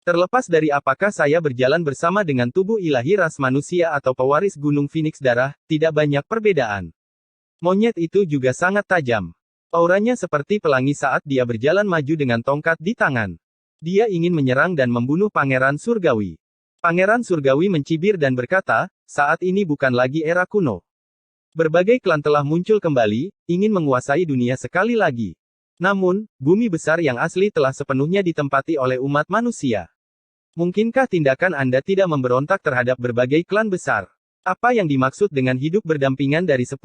Terlepas dari apakah saya berjalan bersama dengan tubuh ilahi ras manusia atau pewaris Gunung Phoenix Darah, tidak banyak perbedaan. Monyet itu juga sangat tajam. Auranya seperti pelangi saat dia berjalan maju dengan tongkat di tangan. Dia ingin menyerang dan membunuh Pangeran Surgawi. Pangeran Surgawi mencibir dan berkata, saat ini bukan lagi era kuno. Berbagai klan telah muncul kembali, ingin menguasai dunia sekali lagi. Namun, bumi besar yang asli telah sepenuhnya ditempati oleh umat manusia. Mungkinkah tindakan Anda tidak memberontak terhadap berbagai klan besar? Apa yang dimaksud dengan hidup berdampingan dari 10.000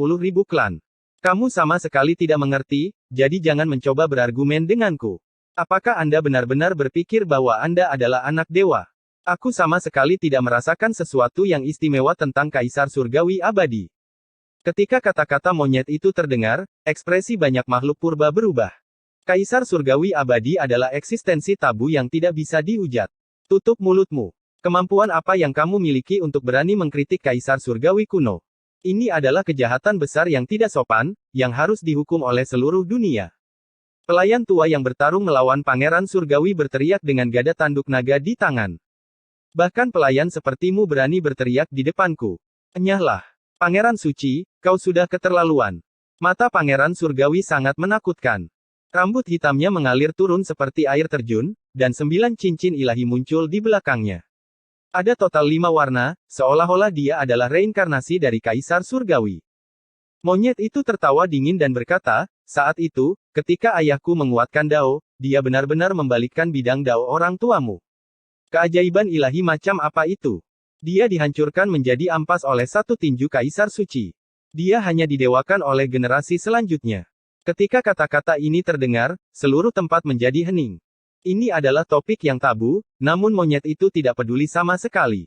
klan? Kamu sama sekali tidak mengerti, jadi jangan mencoba berargumen denganku. Apakah Anda benar-benar berpikir bahwa Anda adalah anak dewa? Aku sama sekali tidak merasakan sesuatu yang istimewa tentang Kaisar Surgawi Abadi. Ketika kata-kata monyet itu terdengar, ekspresi banyak makhluk purba berubah. Kaisar Surgawi Abadi adalah eksistensi tabu yang tidak bisa dihujat. Tutup mulutmu. Kemampuan apa yang kamu miliki untuk berani mengkritik Kaisar Surgawi kuno? Ini adalah kejahatan besar yang tidak sopan, yang harus dihukum oleh seluruh dunia. Pelayan tua yang bertarung melawan Pangeran Surgawi berteriak dengan gada tanduk naga di tangan. Bahkan pelayan sepertimu berani berteriak di depanku. Enyahlah. Pangeran Suci, kau sudah keterlaluan. Mata Pangeran Surgawi sangat menakutkan. Rambut hitamnya mengalir turun seperti air terjun, dan 9 cincin ilahi muncul di belakangnya. Ada total 5 warna, seolah-olah dia adalah reinkarnasi dari Kaisar Surgawi. Monyet itu tertawa dingin dan berkata, saat itu, ketika ayahku menguatkan Dao, dia benar-benar membalikkan bidang Dao orang tuamu. Keajaiban ilahi macam apa itu? Dia dihancurkan menjadi ampas oleh satu tinju Kaisar Suci. Dia hanya didewakan oleh generasi selanjutnya. Ketika kata-kata ini terdengar, seluruh tempat menjadi hening. Ini adalah topik yang tabu, namun monyet itu tidak peduli sama sekali.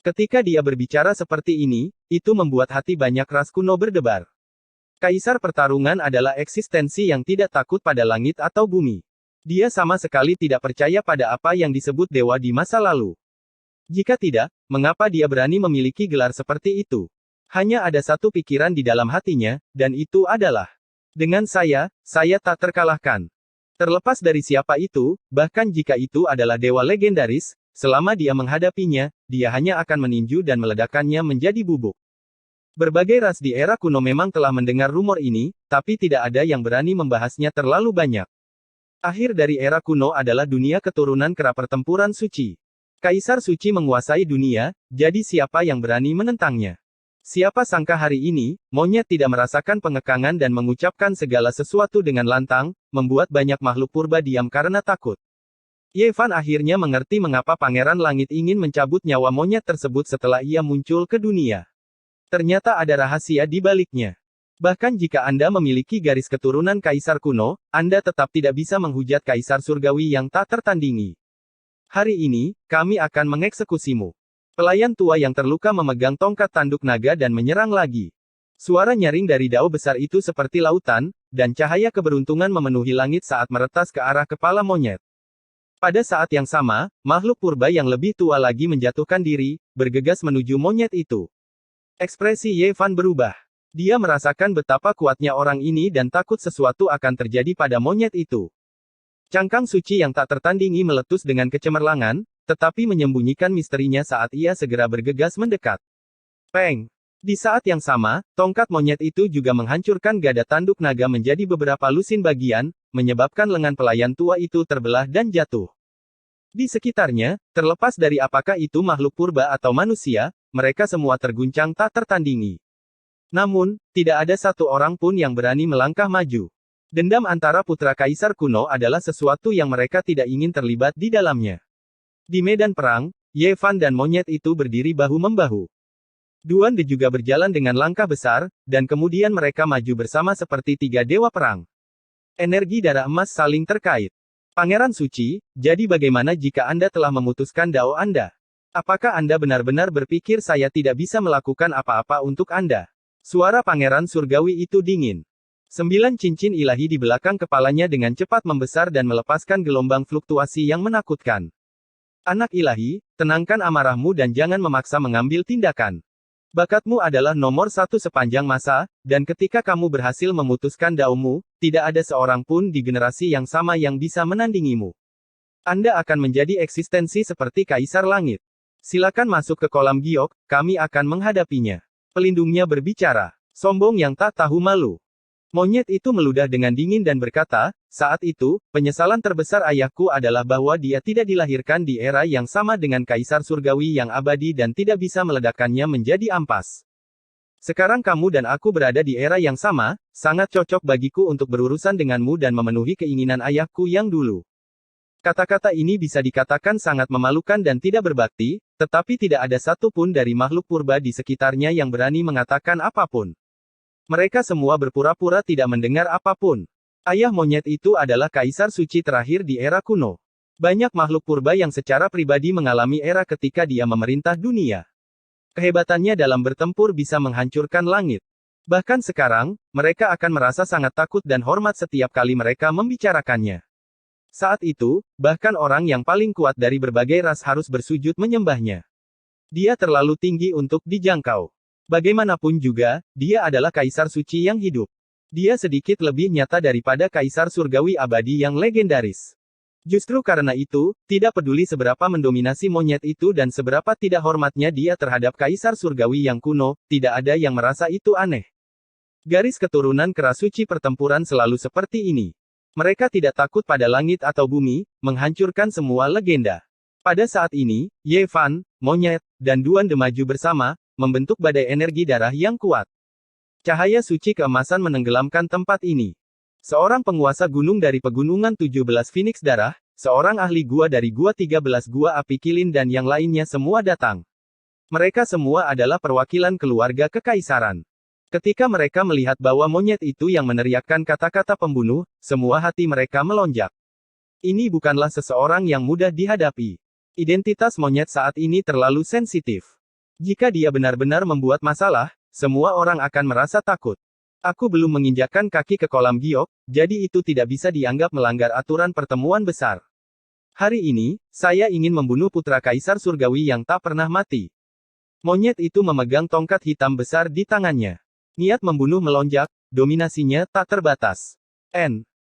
Ketika dia berbicara seperti ini, itu membuat hati banyak ras kuno berdebar. Kaisar pertarungan adalah eksistensi yang tidak takut pada langit atau bumi. Dia sama sekali tidak percaya pada apa yang disebut dewa di masa lalu. Jika tidak, mengapa dia berani memiliki gelar seperti itu? Hanya ada satu pikiran di dalam hatinya, dan itu adalah, dengan saya tak terkalahkan. Terlepas dari siapa itu, bahkan jika itu adalah dewa legendaris, selama dia menghadapinya, dia hanya akan meninju dan meledakkannya menjadi bubuk. Berbagai ras di era kuno memang telah mendengar rumor ini, tapi tidak ada yang berani membahasnya terlalu banyak. Akhir dari era kuno adalah dunia keturunan kera pertempuran suci. Kaisar Suci menguasai dunia, jadi siapa yang berani menentangnya? Siapa sangka hari ini, monyet tidak merasakan pengekangan dan mengucapkan segala sesuatu dengan lantang, membuat banyak makhluk purba diam karena takut. Yevan akhirnya mengerti mengapa Pangeran Langit ingin mencabut nyawa monyet tersebut setelah ia muncul ke dunia. Ternyata ada rahasia di baliknya. Bahkan jika Anda memiliki garis keturunan Kaisar kuno, Anda tetap tidak bisa menghujat Kaisar Surgawi yang tak tertandingi. Hari ini, kami akan mengeksekusimu. Pelayan tua yang terluka memegang tongkat tanduk naga dan menyerang lagi. Suara nyaring dari dao besar itu seperti lautan, dan cahaya keberuntungan memenuhi langit saat meretas ke arah kepala monyet. Pada saat yang sama, makhluk purba yang lebih tua lagi menjatuhkan diri, bergegas menuju monyet itu. Ekspresi Yevan berubah. Dia merasakan betapa kuatnya orang ini dan takut sesuatu akan terjadi pada monyet itu. Cangkang suci yang tak tertandingi meletus dengan kecemerlangan, tetapi menyembunyikan misterinya saat ia segera bergegas mendekat. Peng! Di saat yang sama, tongkat monyet itu juga menghancurkan gada tanduk naga menjadi beberapa lusin bagian, menyebabkan lengan pelayan tua itu terbelah dan jatuh. Di sekitarnya, terlepas dari apakah itu makhluk purba atau manusia, mereka semua terguncang tak tertandingi. Namun, tidak ada satu orang pun yang berani melangkah maju. Dendam antara putra kaisar kuno adalah sesuatu yang mereka tidak ingin terlibat di dalamnya. Di medan perang, Yevan dan monyet itu berdiri bahu-membahu. Duande juga berjalan dengan langkah besar, dan kemudian mereka maju bersama seperti tiga dewa perang. Energi darah emas saling terkait. Pangeran Suci, jadi bagaimana jika Anda telah memutuskan dao Anda? Apakah Anda benar-benar berpikir saya tidak bisa melakukan apa-apa untuk Anda? Suara Pangeran Surgawi itu dingin. 9 cincin ilahi di belakang kepalanya dengan cepat membesar dan melepaskan gelombang fluktuasi yang menakutkan. Anak ilahi, tenangkan amarahmu dan jangan memaksa mengambil tindakan. Bakatmu adalah nomor satu sepanjang masa, dan ketika kamu berhasil memutuskan daomu, tidak ada seorang pun di generasi yang sama yang bisa menandingimu. Anda akan menjadi eksistensi seperti Kaisar Langit. Silakan masuk ke kolam giok, kami akan menghadapinya. Pelindungnya berbicara. Sombong yang tak tahu malu. Monyet itu meludah dengan dingin dan berkata, saat itu, penyesalan terbesar ayahku adalah bahwa dia tidak dilahirkan di era yang sama dengan Kaisar Surgawi yang abadi dan tidak bisa meledakkannya menjadi ampas. Sekarang kamu dan aku berada di era yang sama, sangat cocok bagiku untuk berurusan denganmu dan memenuhi keinginan ayahku yang dulu. Kata-kata ini bisa dikatakan sangat memalukan dan tidak berbakti, tetapi tidak ada satu pun dari makhluk purba di sekitarnya yang berani mengatakan apapun. Mereka semua berpura-pura tidak mendengar apapun. Ayah monyet itu adalah kaisar suci terakhir di era kuno. Banyak makhluk purba yang secara pribadi mengalami era ketika dia memerintah dunia. Kehebatannya dalam bertempur bisa menghancurkan langit. Bahkan sekarang, mereka akan merasa sangat takut dan hormat setiap kali mereka membicarakannya. Saat itu, bahkan orang yang paling kuat dari berbagai ras harus bersujud menyembahnya. Dia terlalu tinggi untuk dijangkau. Bagaimanapun juga, dia adalah kaisar suci yang hidup. Dia sedikit lebih nyata daripada kaisar surgawi abadi yang legendaris. Justru karena itu, tidak peduli seberapa mendominasi monyet itu dan seberapa tidak hormatnya dia terhadap kaisar surgawi yang kuno, tidak ada yang merasa itu aneh. Garis keturunan kera suci pertempuran selalu seperti ini. Mereka tidak takut pada langit atau bumi, menghancurkan semua legenda. Pada saat ini, Ye Fan, monyet, dan Duan De maju bersama, membentuk badai energi darah yang kuat. Cahaya suci keemasan menenggelamkan tempat ini. Seorang penguasa gunung dari pegunungan 17 Phoenix Darah, seorang ahli gua dari gua 13 Gua Api Kilin dan yang lainnya semua datang. Mereka semua adalah perwakilan keluarga kekaisaran. Ketika mereka melihat bahwa monyet itu yang meneriakkan kata-kata pembunuh, semua hati mereka melonjak. Ini bukanlah seseorang yang mudah dihadapi. Identitas monyet saat ini terlalu sensitif. Jika dia benar-benar membuat masalah, semua orang akan merasa takut. Aku belum menginjakkan kaki ke kolam giok, jadi itu tidak bisa dianggap melanggar aturan pertemuan besar. Hari ini, saya ingin membunuh putra kaisar surgawi yang tak pernah mati. Monyet itu memegang tongkat hitam besar di tangannya. Niat membunuh melonjak, dominasinya tak terbatas.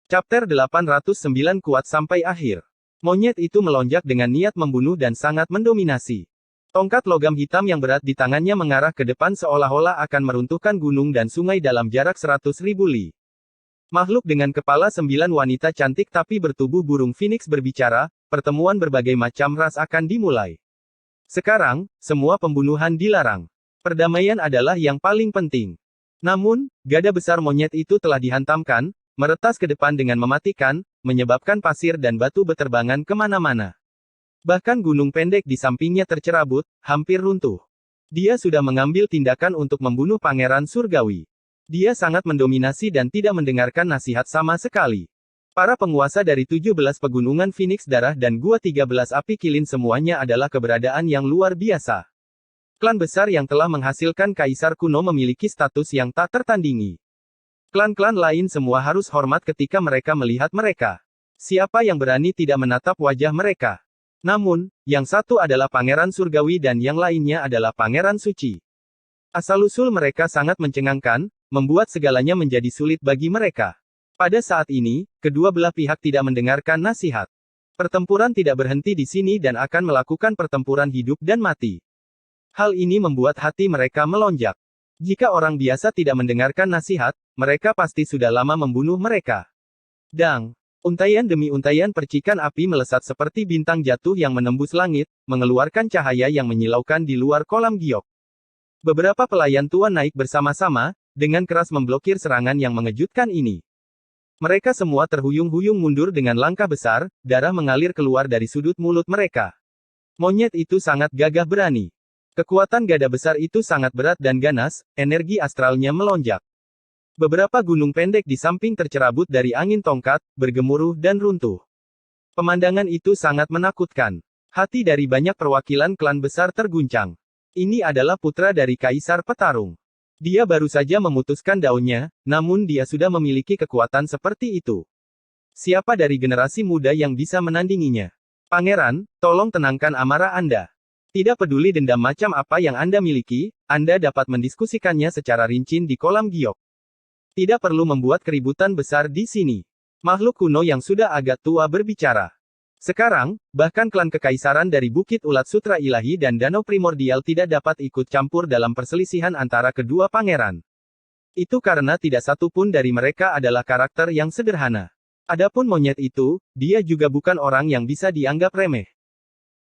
Chapter 809 kuat sampai akhir. Monyet itu melonjak dengan niat membunuh dan sangat mendominasi. Tongkat logam hitam yang berat di tangannya mengarah ke depan seolah-olah akan meruntuhkan gunung dan sungai dalam jarak 100.000 li. Makhluk dengan kepala 9 wanita cantik tapi bertubuh burung phoenix berbicara, pertemuan berbagai macam ras akan dimulai. Sekarang, semua pembunuhan dilarang. Perdamaian adalah yang paling penting. Namun, gada besar monyet itu telah dihantamkan, meretas ke depan dengan mematikan, menyebabkan pasir dan batu beterbangan kemana-mana. Bahkan gunung pendek di sampingnya tercerabut, hampir runtuh. Dia sudah mengambil tindakan untuk membunuh pangeran surgawi. Dia sangat mendominasi dan tidak mendengarkan nasihat sama sekali. Para penguasa dari 17 pegunungan Phoenix Darah dan Gua 13 Api Kilin semuanya adalah keberadaan yang luar biasa. Klan besar yang telah menghasilkan kaisar kuno memiliki status yang tak tertandingi. Klan-klan lain semua harus hormat ketika mereka melihat mereka. Siapa yang berani tidak menatap wajah mereka? Namun, yang satu adalah pangeran surgawi dan yang lainnya adalah pangeran suci. Asal-usul mereka sangat mencengangkan, membuat segalanya menjadi sulit bagi mereka. Pada saat ini, kedua belah pihak tidak mendengarkan nasihat. Pertempuran tidak berhenti di sini dan akan melakukan pertempuran hidup dan mati. Hal ini membuat hati mereka melonjak. Jika orang biasa tidak mendengarkan nasihat, mereka pasti sudah lama membunuh mereka. Dang! Untaian demi untaian percikan api melesat seperti bintang jatuh yang menembus langit, mengeluarkan cahaya yang menyilaukan di luar kolam giok. Beberapa pelayan tua naik bersama-sama, dengan keras memblokir serangan yang mengejutkan ini. Mereka semua terhuyung-huyung mundur dengan langkah besar, darah mengalir keluar dari sudut mulut mereka. Monyet itu sangat gagah berani. Kekuatan gada besar itu sangat berat dan ganas, energi astralnya melonjak. Beberapa gunung pendek di samping tercerabut dari angin tongkat, bergemuruh dan runtuh. Pemandangan itu sangat menakutkan. Hati dari banyak perwakilan klan besar terguncang. Ini adalah putra dari kaisar petarung. Dia baru saja memutuskan daunnya, namun dia sudah memiliki kekuatan seperti itu. Siapa dari generasi muda yang bisa menandinginya? Pangeran, tolong tenangkan amarah Anda. Tidak peduli dendam macam apa yang Anda miliki, Anda dapat mendiskusikannya secara rinci di kolam giok. Tidak perlu membuat keributan besar di sini. Makhluk kuno yang sudah agak tua berbicara. Sekarang, bahkan klan kekaisaran dari Bukit Ulat Sutra Ilahi dan Danau Primordial tidak dapat ikut campur dalam perselisihan antara kedua pangeran. Itu karena tidak satu pun dari mereka adalah karakter yang sederhana. Adapun monyet itu, dia juga bukan orang yang bisa dianggap remeh.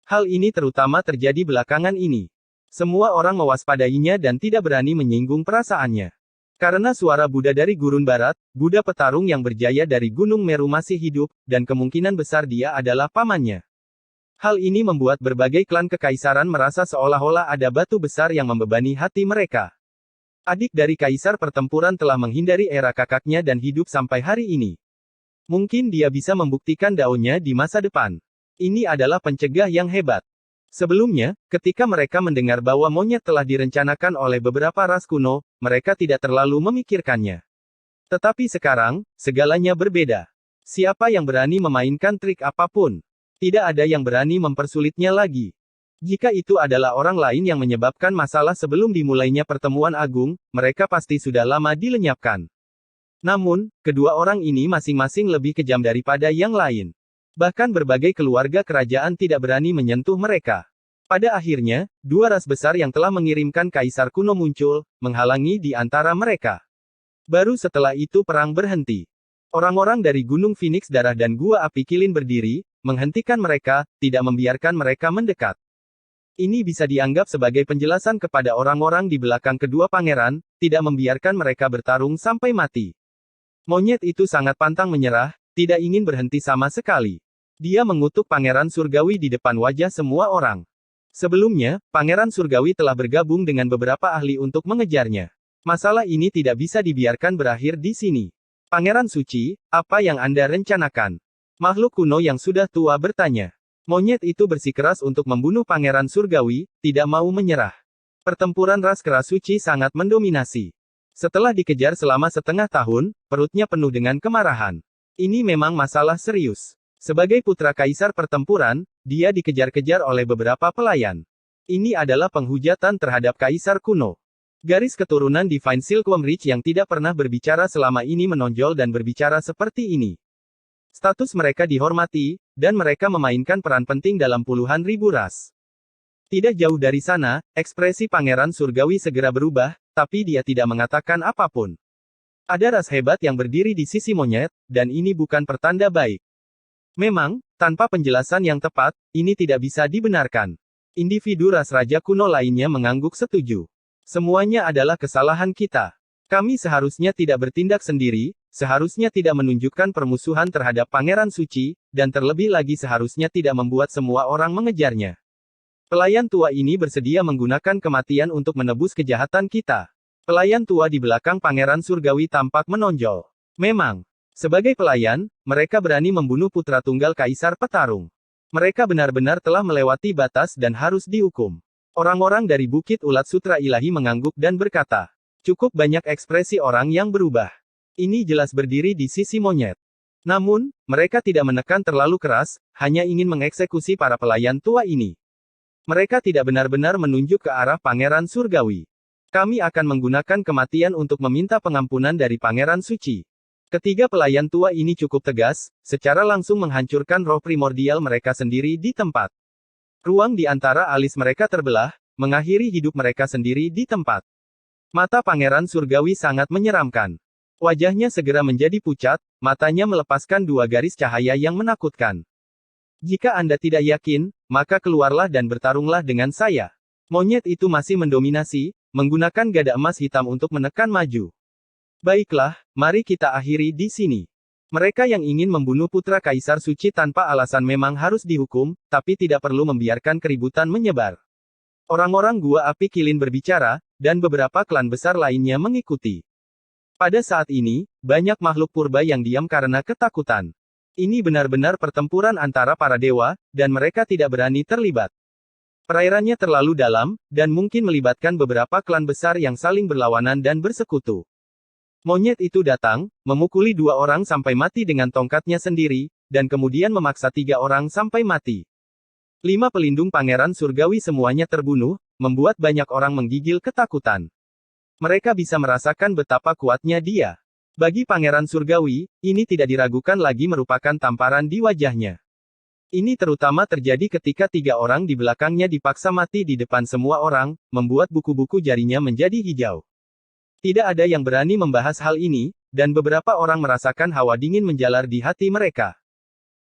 Hal ini terutama terjadi belakangan ini. Semua orang mewaspadainya dan tidak berani menyinggung perasaannya. Karena suara Buddha dari gurun barat, Buddha petarung yang berjaya dari Gunung Meru masih hidup, dan kemungkinan besar dia adalah pamannya. Hal ini membuat berbagai klan kekaisaran merasa seolah-olah ada batu besar yang membebani hati mereka. Adik dari kaisar pertempuran telah menghindari era kakaknya dan hidup sampai hari ini. Mungkin dia bisa membuktikan daunnya di masa depan. Ini adalah pencegah yang hebat. Sebelumnya, ketika mereka mendengar bahwa monyet telah direncanakan oleh beberapa ras kuno, mereka tidak terlalu memikirkannya. Tetapi sekarang, segalanya berbeda. Siapa yang berani memainkan trik apapun? Tidak ada yang berani mempersulitnya lagi. Jika itu adalah orang lain yang menyebabkan masalah sebelum dimulainya pertemuan agung, mereka pasti sudah lama dilenyapkan. Namun, kedua orang ini masing-masing lebih kejam daripada yang lain. Bahkan berbagai keluarga kerajaan tidak berani menyentuh mereka. Pada akhirnya, dua ras besar yang telah mengirimkan kaisar kuno muncul, menghalangi di antara mereka. Baru setelah itu perang berhenti. Orang-orang dari Gunung Phoenix Darah dan Gua Api Kilin berdiri, menghentikan mereka, tidak membiarkan mereka mendekat. Ini bisa dianggap sebagai penjelasan kepada orang-orang di belakang kedua pangeran, tidak membiarkan mereka bertarung sampai mati. Monyet itu sangat pantang menyerah, tidak ingin berhenti sama sekali. Dia mengutuk Pangeran Surgawi di depan wajah semua orang. Sebelumnya, Pangeran Surgawi telah bergabung dengan beberapa ahli untuk mengejarnya. Masalah ini tidak bisa dibiarkan berakhir di sini. Pangeran Suci, apa yang Anda rencanakan? Makhluk kuno yang sudah tua bertanya. Monyet itu bersikeras untuk membunuh Pangeran Surgawi, tidak mau menyerah. Pertempuran ras keras suci sangat mendominasi. Setelah dikejar selama setengah tahun, perutnya penuh dengan kemarahan. Ini memang masalah serius. Sebagai putra kaisar pertempuran, dia dikejar-kejar oleh beberapa pelayan. Ini adalah penghujatan terhadap kaisar kuno. Garis keturunan Divine Silkworm Reach yang tidak pernah berbicara selama ini menonjol dan berbicara seperti ini. Status mereka dihormati, dan mereka memainkan peran penting dalam puluhan ribu ras. Tidak jauh dari sana, ekspresi Pangeran Surgawi segera berubah, tapi dia tidak mengatakan apapun. Ada ras hebat yang berdiri di sisi monyet, dan ini bukan pertanda baik. Memang, tanpa penjelasan yang tepat, ini tidak bisa dibenarkan. Individu ras raja kuno lainnya mengangguk setuju. Semuanya adalah kesalahan kita. Kami seharusnya tidak bertindak sendiri, seharusnya tidak menunjukkan permusuhan terhadap Pangeran Suci, dan terlebih lagi seharusnya tidak membuat semua orang mengejarnya. Pelayan tua ini bersedia menggunakan kematian untuk menebus kejahatan kita. Pelayan tua di belakang Pangeran Surgawi tampak menonjol. Memang. Sebagai pelayan, mereka berani membunuh putra tunggal kaisar petarung. Mereka benar-benar telah melewati batas dan harus dihukum. Orang-orang dari Bukit Ulat Sutra Ilahi mengangguk dan berkata, cukup banyak ekspresi orang yang berubah. Ini jelas berdiri di sisi monyet. Namun, mereka tidak menekan terlalu keras, hanya ingin mengeksekusi para pelayan tua ini. Mereka tidak benar-benar menunjuk ke arah Pangeran Surgawi. Kami akan menggunakan kematian untuk meminta pengampunan dari Pangeran Suci. Ketiga pelayan tua ini cukup tegas, secara langsung menghancurkan roh primordial mereka sendiri di tempat. Ruang di antara alis mereka terbelah, mengakhiri hidup mereka sendiri di tempat. Mata Pangeran Surgawi sangat menyeramkan. Wajahnya segera menjadi pucat, matanya melepaskan dua garis cahaya yang menakutkan. Jika Anda tidak yakin, maka keluarlah dan bertarunglah dengan saya. Monyet itu masih mendominasi, menggunakan gada emas hitam untuk menekan maju. Baiklah, mari kita akhiri di sini. Mereka yang ingin membunuh putra Kaisar Suci tanpa alasan memang harus dihukum, tapi tidak perlu membiarkan keributan menyebar. Orang-orang Gua Api Kilin berbicara, dan beberapa klan besar lainnya mengikuti. Pada saat ini, banyak makhluk purba yang diam karena ketakutan. Ini benar-benar pertempuran antara para dewa, dan mereka tidak berani terlibat. Perairannya terlalu dalam, dan mungkin melibatkan beberapa klan besar yang saling berlawanan dan bersekutu. Monyet itu datang, memukuli dua orang sampai mati dengan tongkatnya sendiri, dan kemudian memaksa tiga orang sampai mati. 5 pelindung Pangeran Surgawi semuanya terbunuh, membuat banyak orang menggigil ketakutan. Mereka bisa merasakan betapa kuatnya dia. Bagi Pangeran Surgawi, ini tidak diragukan lagi merupakan tamparan di wajahnya. Ini terutama terjadi ketika 3 orang di belakangnya dipaksa mati di depan semua orang, membuat buku-buku jarinya menjadi hijau. Tidak ada yang berani membahas hal ini, dan beberapa orang merasakan hawa dingin menjalar di hati mereka.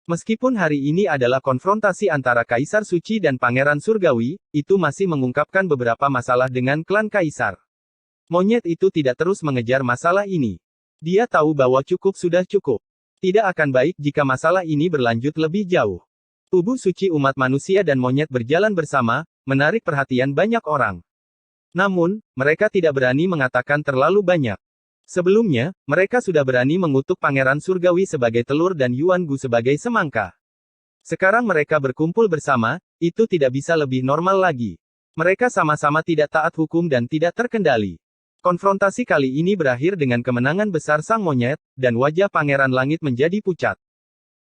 Meskipun hari ini adalah konfrontasi antara Kaisar Suci dan Pangeran Surgawi, itu masih mengungkapkan beberapa masalah dengan klan Kaisar. Monyet itu tidak terus mengejar masalah ini. Dia tahu bahwa sudah cukup. Tidak akan baik jika masalah ini berlanjut lebih jauh. Tubuh suci umat manusia dan monyet berjalan bersama, menarik perhatian banyak orang. Namun, mereka tidak berani mengatakan terlalu banyak. Sebelumnya, mereka sudah berani mengutuk Pangeran Surgawi sebagai telur dan Yuan Gu sebagai semangka. Sekarang mereka berkumpul bersama, itu tidak bisa lebih normal lagi. Mereka sama-sama tidak taat hukum dan tidak terkendali. Konfrontasi kali ini berakhir dengan kemenangan besar sang monyet, dan wajah Pangeran Langit menjadi pucat.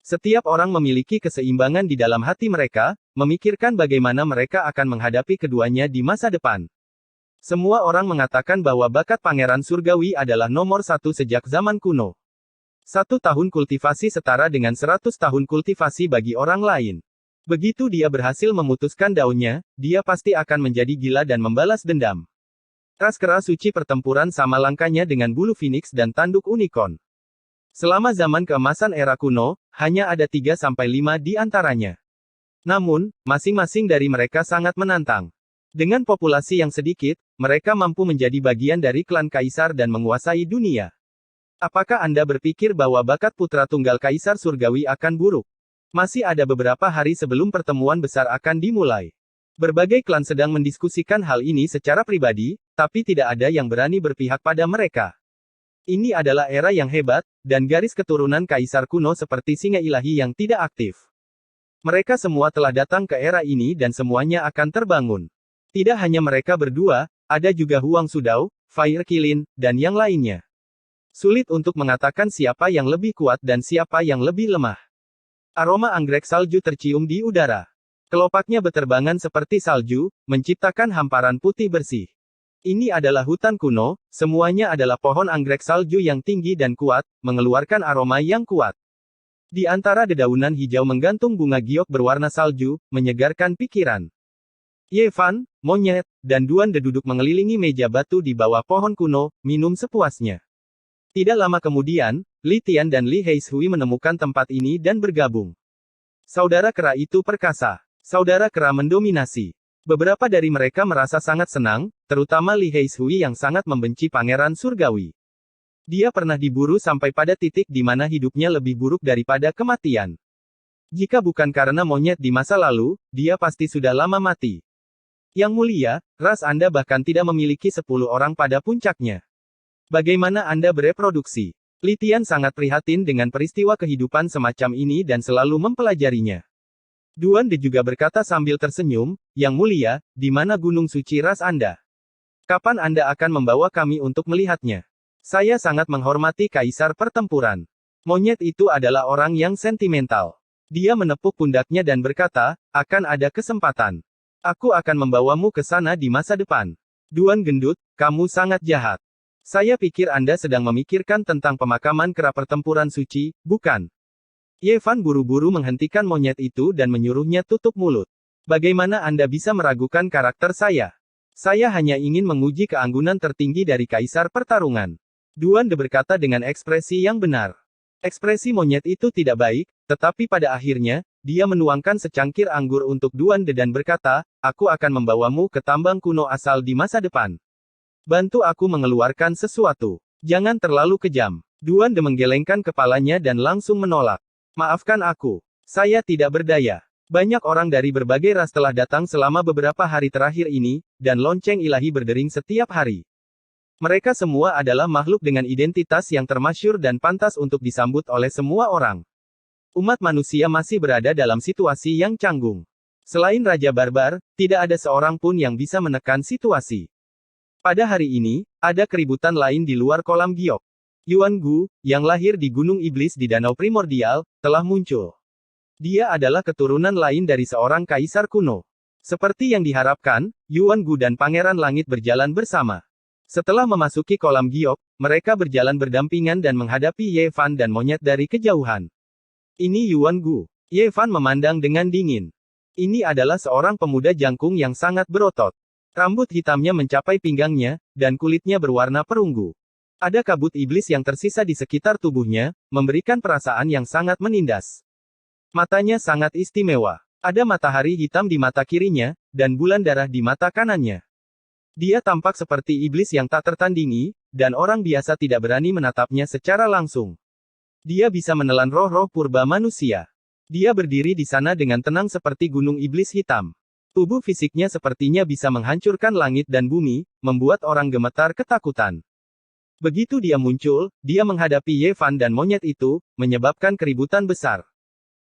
Setiap orang memiliki keseimbangan di dalam hati mereka, memikirkan bagaimana mereka akan menghadapi keduanya di masa depan. Semua orang mengatakan bahwa bakat Pangeran Surgawi adalah nomor satu sejak zaman kuno. 1 tahun kultivasi setara dengan 100 tahun kultivasi bagi orang lain. Begitu dia berhasil memutuskan daunnya, dia pasti akan menjadi gila dan membalas dendam. Ras kera suci pertempuran sama langkahnya dengan bulu phoenix dan tanduk unicorn. Selama zaman keemasan era kuno, hanya ada 3-5 di antaranya. Namun, masing-masing dari mereka sangat menantang. Dengan populasi yang sedikit, mereka mampu menjadi bagian dari klan Kaisar dan menguasai dunia. Apakah Anda berpikir bahwa bakat putra tunggal Kaisar Surgawi akan buruk? Masih ada beberapa hari sebelum pertemuan besar akan dimulai. Berbagai klan sedang mendiskusikan hal ini secara pribadi, tapi tidak ada yang berani berpihak pada mereka. Ini adalah era yang hebat, dan garis keturunan Kaisar kuno seperti singa ilahi yang tidak aktif. Mereka semua telah datang ke era ini dan semuanya akan terbangun. Tidak hanya mereka berdua, ada juga Huang Sudao, Fire Qilin, dan yang lainnya. Sulit untuk mengatakan siapa yang lebih kuat dan siapa yang lebih lemah. Aroma anggrek salju tercium di udara. Kelopaknya beterbangan seperti salju, menciptakan hamparan putih bersih. Ini adalah hutan kuno, semuanya adalah pohon anggrek salju yang tinggi dan kuat, mengeluarkan aroma yang kuat. Di antara dedaunan hijau menggantung bunga giok berwarna salju, menyegarkan pikiran. Ye Fan, monyet, dan Duan De duduk mengelilingi meja batu di bawah pohon kuno, minum sepuasnya. Tidak lama kemudian, Li Tian dan Li Heishui menemukan tempat ini dan bergabung. Saudara kera itu perkasa. Saudara kera mendominasi. Beberapa dari mereka merasa sangat senang, terutama Li Heishui yang sangat membenci Pangeran Surgawi. Dia pernah diburu sampai pada titik di mana hidupnya lebih buruk daripada kematian. Jika bukan karena monyet di masa lalu, dia pasti sudah lama mati. Yang mulia, ras Anda bahkan tidak memiliki 10 orang pada puncaknya. Bagaimana Anda bereproduksi? Li Tian sangat prihatin dengan peristiwa kehidupan semacam ini dan selalu mempelajarinya. Duan De juga berkata sambil tersenyum, Yang mulia, di mana gunung suci ras Anda? Kapan Anda akan membawa kami untuk melihatnya? Saya sangat menghormati Kaisar Pertempuran. Monyet itu adalah orang yang sentimental. Dia menepuk pundaknya dan berkata, akan ada kesempatan. Aku akan membawamu ke sana di masa depan. Duan gendut, kamu sangat jahat. Saya pikir Anda sedang memikirkan tentang pemakaman kera pertempuran suci, bukan? Ye Fan buru-buru menghentikan monyet itu dan menyuruhnya tutup mulut. Bagaimana Anda bisa meragukan karakter saya? Saya hanya ingin menguji keanggunan tertinggi dari Kaisar Pertarungan. Duan De berkata dengan ekspresi yang benar. Ekspresi monyet itu tidak baik, tetapi pada akhirnya, dia menuangkan secangkir anggur untuk Duan De dan berkata, aku akan membawamu ke tambang kuno asal di masa depan. Bantu aku mengeluarkan sesuatu. Jangan terlalu kejam. Duan De menggelengkan kepalanya dan langsung menolak. Maafkan aku. Saya tidak berdaya. Banyak orang dari berbagai ras telah datang selama beberapa hari terakhir ini, dan lonceng ilahi berdering setiap hari. Mereka semua adalah makhluk dengan identitas yang termasyhur dan pantas untuk disambut oleh semua orang. Umat manusia masih berada dalam situasi yang canggung. Selain Raja Barbar, tidak ada seorang pun yang bisa menekan situasi. Pada hari ini, ada keributan lain di luar kolam giok. Yuan Gu, yang lahir di Gunung Iblis di Danau Primordial, telah muncul. Dia adalah keturunan lain dari seorang kaisar kuno. Seperti yang diharapkan, Yuan Gu dan Pangeran Langit berjalan bersama. Setelah memasuki kolam giok, mereka berjalan berdampingan dan menghadapi Ye Fan dan monyet dari kejauhan. Ini Yuan Gu. Ye Fan memandang dengan dingin. Ini adalah seorang pemuda jangkung yang sangat berotot. Rambut hitamnya mencapai pinggangnya, dan kulitnya berwarna perunggu. Ada kabut iblis yang tersisa di sekitar tubuhnya, memberikan perasaan yang sangat menindas. Matanya sangat istimewa. Ada matahari hitam di mata kirinya, dan bulan darah di mata kanannya. Dia tampak seperti iblis yang tak tertandingi, dan orang biasa tidak berani menatapnya secara langsung. Dia bisa menelan roh-roh purba manusia. Dia berdiri di sana dengan tenang seperti gunung iblis hitam. Tubuh fisiknya sepertinya bisa menghancurkan langit dan bumi, membuat orang gemetar ketakutan. Begitu dia muncul, dia menghadapi Ye Fan dan monyet itu, menyebabkan keributan besar.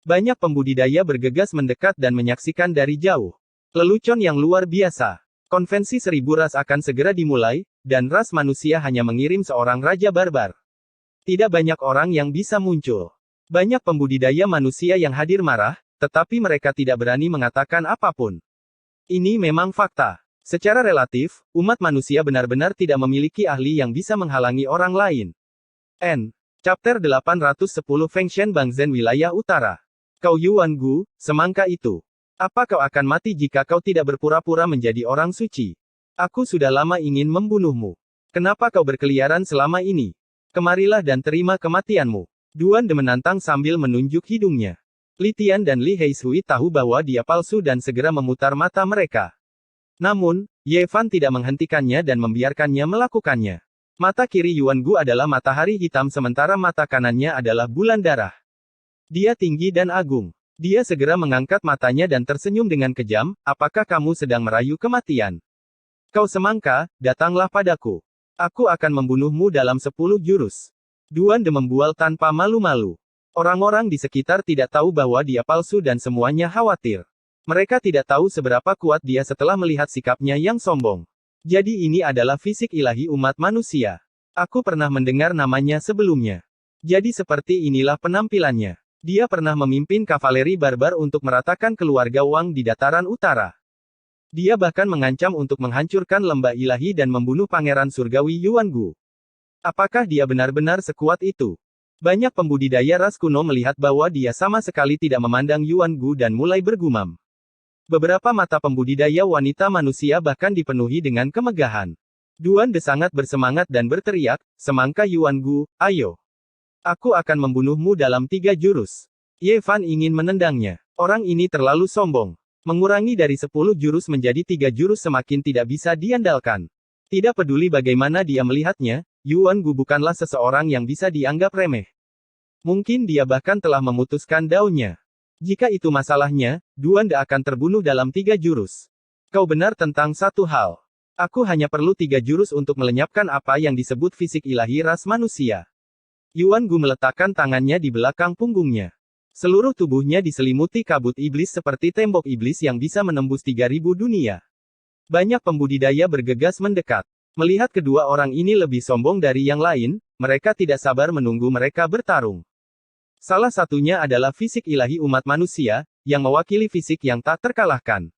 Banyak pembudidaya bergegas mendekat dan menyaksikan dari jauh. Lelucon yang luar biasa. Konvensi 1000 ras akan segera dimulai, dan ras manusia hanya mengirim seorang raja barbar. Tidak banyak orang yang bisa muncul. Banyak pembudidaya manusia yang hadir marah, tetapi mereka tidak berani mengatakan apapun. Ini memang fakta. Secara relatif, umat manusia benar-benar tidak memiliki ahli yang bisa menghalangi orang lain. N. Chapter 810 Fengshen Bangzhen Wilayah Utara. Kau Yuan Gu, semangka itu. Apa kau akan mati jika kau tidak berpura-pura menjadi orang suci? Aku sudah lama ingin membunuhmu. Kenapa kau berkeliaran selama ini? Kemarilah dan terima kematianmu. Duan De menantang sambil menunjuk hidungnya. Li Tian dan Li Heishui tahu bahwa dia palsu dan segera memutar mata mereka. Namun, Ye Fan tidak menghentikannya dan membiarkannya melakukannya. Mata kiri Yuan Gu adalah matahari hitam sementara mata kanannya adalah bulan darah. Dia tinggi dan agung. Dia segera mengangkat matanya dan tersenyum dengan kejam, apakah kamu sedang merayu kematian? Kau semangka, datanglah padaku. Aku akan membunuhmu dalam 10 jurus. Duan De membual tanpa malu-malu. Orang-orang di sekitar tidak tahu bahwa dia palsu dan semuanya khawatir. Mereka tidak tahu seberapa kuat dia setelah melihat sikapnya yang sombong. Jadi ini adalah fisik ilahi umat manusia. Aku pernah mendengar namanya sebelumnya. Jadi seperti inilah penampilannya. Dia pernah memimpin kavaleri barbar untuk meratakan keluarga Wang di dataran utara. Dia bahkan mengancam untuk menghancurkan lembah ilahi dan membunuh pangeran surgawi Yuan Gu. Apakah dia benar-benar sekuat itu? Banyak pembudidaya ras kuno melihat bahwa dia sama sekali tidak memandang Yuan Gu dan mulai bergumam. Beberapa mata pembudidaya wanita manusia bahkan dipenuhi dengan kemegahan. Duan De sangat bersemangat dan berteriak, semangka Yuan Gu, ayo. Aku akan membunuhmu dalam 3 jurus. Ye Fan ingin menendangnya. Orang ini terlalu sombong. Mengurangi dari 10 jurus menjadi 3 jurus semakin tidak bisa diandalkan. Tidak peduli bagaimana dia melihatnya, Yuan Gu bukanlah seseorang yang bisa dianggap remeh. Mungkin dia bahkan telah memutuskan daunnya. Jika itu masalahnya, Duan De akan terbunuh dalam 3 jurus. Kau benar tentang satu hal. Aku hanya perlu 3 jurus untuk melenyapkan apa yang disebut fisik ilahi ras manusia. Yuan Gu meletakkan tangannya di belakang punggungnya. Seluruh tubuhnya diselimuti kabut iblis seperti tembok iblis yang bisa menembus 3000 dunia. Banyak pembudidaya bergegas mendekat. Melihat kedua orang ini lebih sombong dari yang lain, mereka tidak sabar menunggu mereka bertarung. Salah satunya adalah fisik ilahi umat manusia, yang mewakili fisik yang tak terkalahkan.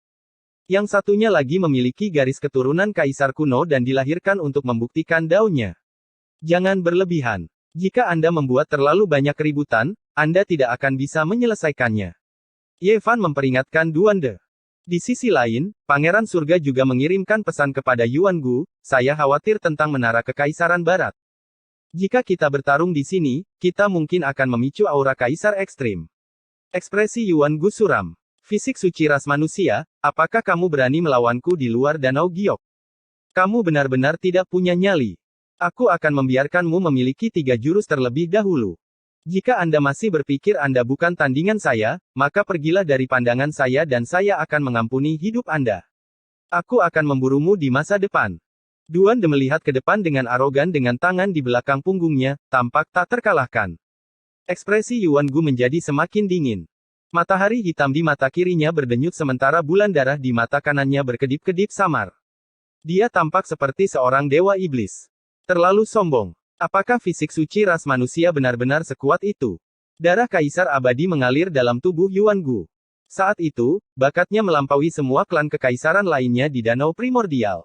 Yang satunya lagi memiliki garis keturunan kaisar kuno dan dilahirkan untuk membuktikan daunnya. Jangan berlebihan. Jika Anda membuat terlalu banyak keributan, Anda tidak akan bisa menyelesaikannya. Ye Fan memperingatkan Duan De. Di sisi lain, Pangeran Surga juga mengirimkan pesan kepada Yuan Gu, saya khawatir tentang menara kekaisaran barat. Jika kita bertarung di sini, kita mungkin akan memicu aura kaisar ekstrim. Ekspresi Yuan Gu suram. Fisik suci ras manusia, apakah kamu berani melawanku di luar Danau Giok? Kamu benar-benar tidak punya nyali. Aku akan membiarkanmu memiliki 3 jurus terlebih dahulu. Jika Anda masih berpikir Anda bukan tandingan saya, maka pergilah dari pandangan saya dan saya akan mengampuni hidup Anda. Aku akan memburumu di masa depan. Duan De melihat ke depan dengan arogan dengan tangan di belakang punggungnya, tampak tak terkalahkan. Ekspresi Yuan Gu menjadi semakin dingin. Matahari hitam di mata kirinya berdenyut sementara bulan darah di mata kanannya berkedip-kedip samar. Dia tampak seperti seorang dewa iblis. Terlalu sombong. Apakah fisik suci ras manusia benar-benar sekuat itu? Darah kaisar abadi mengalir dalam tubuh Yuan Gu. Saat itu, bakatnya melampaui semua klan kekaisaran lainnya di Danau Primordial.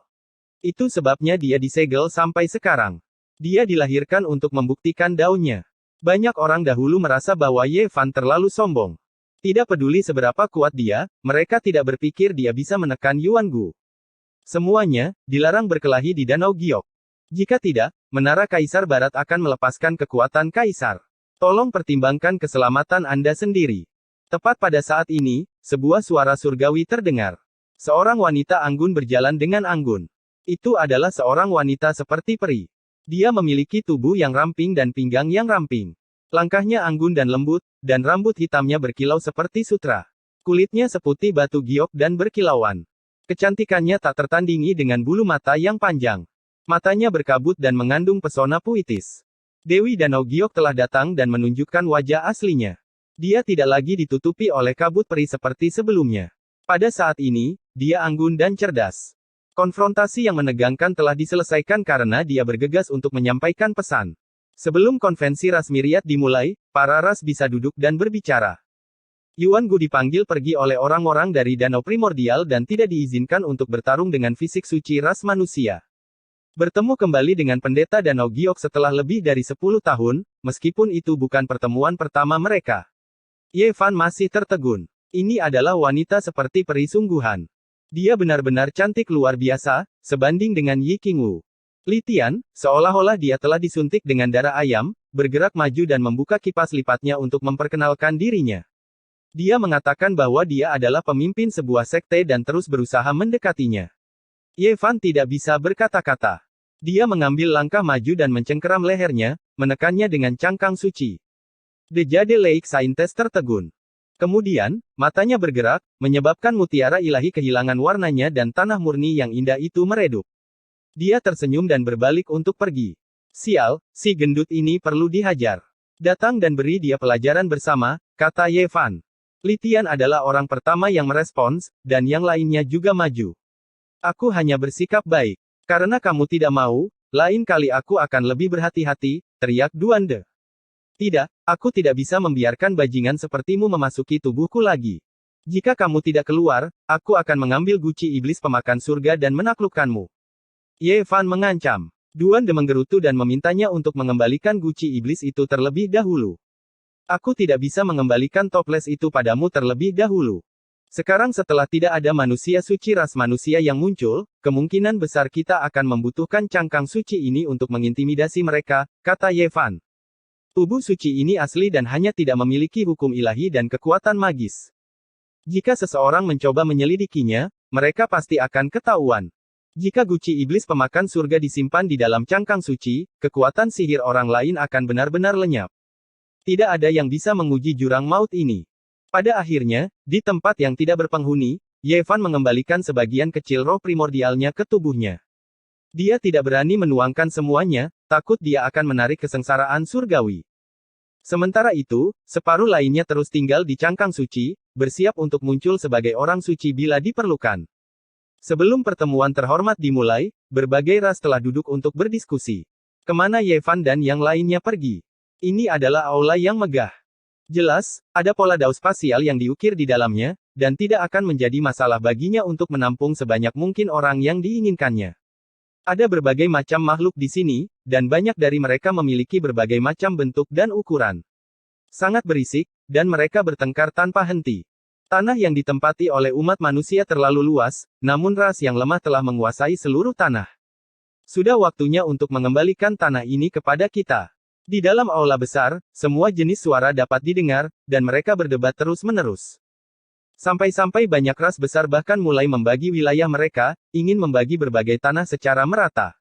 Itu sebabnya dia disegel sampai sekarang. Dia dilahirkan untuk membuktikan daunnya. Banyak orang dahulu merasa bahwa Ye Fan terlalu sombong. Tidak peduli seberapa kuat dia, mereka tidak berpikir dia bisa menekan Yuan Gu. Semuanya dilarang berkelahi di Danau Giok. Jika tidak, menara Kaisar Barat akan melepaskan kekuatan Kaisar. Tolong pertimbangkan keselamatan Anda sendiri. Tepat pada saat ini, sebuah suara surgawi terdengar. Seorang wanita anggun berjalan dengan anggun. Itu adalah seorang wanita seperti peri. Dia memiliki tubuh yang ramping dan pinggang yang ramping. Langkahnya anggun dan lembut, dan rambut hitamnya berkilau seperti sutra. Kulitnya seputih batu giok dan berkilauan. Kecantikannya tak tertandingi dengan bulu mata yang panjang. Matanya berkabut dan mengandung pesona puitis. Dewi Danau Giok telah datang dan menunjukkan wajah aslinya. Dia tidak lagi ditutupi oleh kabut peri seperti sebelumnya. Pada saat ini, dia anggun dan cerdas. Konfrontasi yang menegangkan telah diselesaikan karena dia bergegas untuk menyampaikan pesan. Sebelum konvensi ras Myriad dimulai, para ras bisa duduk dan berbicara. Yuan Gu dipanggil pergi oleh orang-orang dari Danau Primordial dan tidak diizinkan untuk bertarung dengan fisik suci ras manusia. Bertemu kembali dengan pendeta Danau Giok setelah lebih dari 10 tahun, meskipun itu bukan pertemuan pertama mereka. Ye Fan masih tertegun. Ini adalah wanita seperti peri sungguhan. Dia benar-benar cantik luar biasa, sebanding dengan Yi Qingwu. Li Tian, seolah-olah dia telah disuntik dengan darah ayam, bergerak maju dan membuka kipas lipatnya untuk memperkenalkan dirinya. Dia mengatakan bahwa dia adalah pemimpin sebuah sekte dan terus berusaha mendekatinya. Ye Fan tidak bisa berkata-kata. Dia mengambil langkah maju dan mencengkeram lehernya, menekannya dengan cangkang suci. The Jade Lake Saintes tertegun. Kemudian, matanya bergerak, menyebabkan mutiara ilahi kehilangan warnanya dan tanah murni yang indah itu meredup. Dia tersenyum dan berbalik untuk pergi. Sial, si gendut ini perlu dihajar. Datang dan beri dia pelajaran bersama, kata Ye Fan. Li Tian adalah orang pertama yang merespons, dan yang lainnya juga maju. Aku hanya bersikap baik. Karena kamu tidak mau, lain kali aku akan lebih berhati-hati, teriak Duan De. Tidak, aku tidak bisa membiarkan bajingan sepertimu memasuki tubuhku lagi. Jika kamu tidak keluar, aku akan mengambil guci iblis pemakan surga dan menaklukkanmu. Ye Fan mengancam. Duan De menggerutu dan memintanya untuk mengembalikan guci iblis itu terlebih dahulu. Aku tidak bisa mengembalikan toples itu padamu terlebih dahulu. Sekarang setelah tidak ada manusia suci ras manusia yang muncul, kemungkinan besar kita akan membutuhkan cangkang suci ini untuk mengintimidasi mereka, kata Ye Fan. Tubuh suci ini asli dan hanya tidak memiliki hukum ilahi dan kekuatan magis. Jika seseorang mencoba menyelidikinya, mereka pasti akan ketahuan. Jika guci iblis pemakan surga disimpan di dalam cangkang suci, kekuatan sihir orang lain akan benar-benar lenyap. Tidak ada yang bisa menguji jurang maut ini. Pada akhirnya, di tempat yang tidak berpenghuni, Ye Fan mengembalikan sebagian kecil roh primordialnya ke tubuhnya. Dia tidak berani menuangkan semuanya, takut dia akan menarik kesengsaraan surgawi. Sementara itu, separuh lainnya terus tinggal di cangkang suci, bersiap untuk muncul sebagai orang suci bila diperlukan. Sebelum pertemuan terhormat dimulai, berbagai ras telah duduk untuk berdiskusi. Kemana Ye Fan dan yang lainnya pergi? Ini adalah aula yang megah. Jelas, ada pola dao spasial yang diukir di dalamnya, dan tidak akan menjadi masalah baginya untuk menampung sebanyak mungkin orang yang diinginkannya. Ada berbagai macam makhluk di sini, dan banyak dari mereka memiliki berbagai macam bentuk dan ukuran. Sangat berisik, dan mereka bertengkar tanpa henti. Tanah yang ditempati oleh umat manusia terlalu luas, namun ras yang lemah telah menguasai seluruh tanah. Sudah waktunya untuk mengembalikan tanah ini kepada kita. Di dalam aula besar, semua jenis suara dapat didengar, dan mereka berdebat terus-menerus. Sampai-sampai banyak ras besar bahkan mulai membagi wilayah mereka, ingin membagi berbagai tanah secara merata.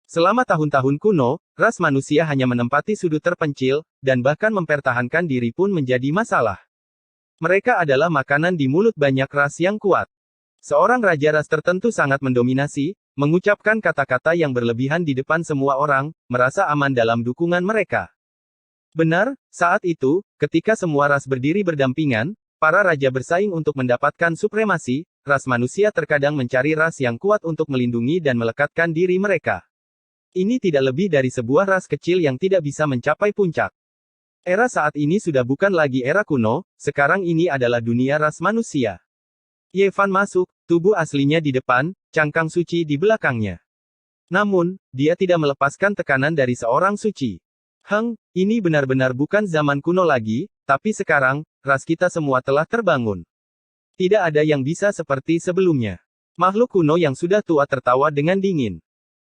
Selama tahun-tahun kuno, ras manusia hanya menempati sudut terpencil, dan bahkan mempertahankan diri pun menjadi masalah. Mereka adalah makanan di mulut banyak ras yang kuat. Seorang raja ras tertentu sangat mendominasi, mengucapkan kata-kata yang berlebihan di depan semua orang, merasa aman dalam dukungan mereka. Benar, saat itu, ketika semua ras berdiri berdampingan, para raja bersaing untuk mendapatkan supremasi, ras manusia terkadang mencari ras yang kuat untuk melindungi dan melekatkan diri mereka. Ini tidak lebih dari sebuah ras kecil yang tidak bisa mencapai puncak. Era saat ini sudah bukan lagi era kuno, sekarang ini adalah dunia ras manusia. Ye Fan masuk, tubuh aslinya di depan, cangkang suci di belakangnya. Namun, dia tidak melepaskan tekanan dari seorang suci. Ini benar-benar bukan zaman kuno lagi, tapi sekarang, ras kita semua telah terbangun. Tidak ada yang bisa seperti sebelumnya. Makhluk kuno yang sudah tua tertawa dengan dingin.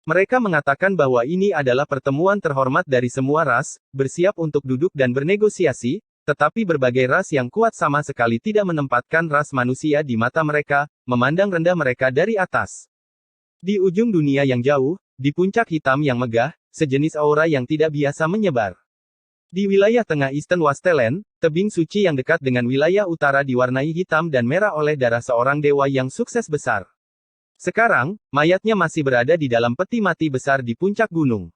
Mereka mengatakan bahwa ini adalah pertemuan terhormat dari semua ras, bersiap untuk duduk dan bernegosiasi, tetapi berbagai ras yang kuat sama sekali tidak menempatkan ras manusia di mata mereka, memandang rendah mereka dari atas. Di ujung dunia yang jauh, di puncak hitam yang megah, sejenis aura yang tidak biasa menyebar. Di wilayah tengah Eastern Wasteland, tebing suci yang dekat dengan wilayah utara diwarnai hitam dan merah oleh darah seorang dewa yang sukses besar. Sekarang, mayatnya masih berada di dalam peti mati besar di puncak gunung.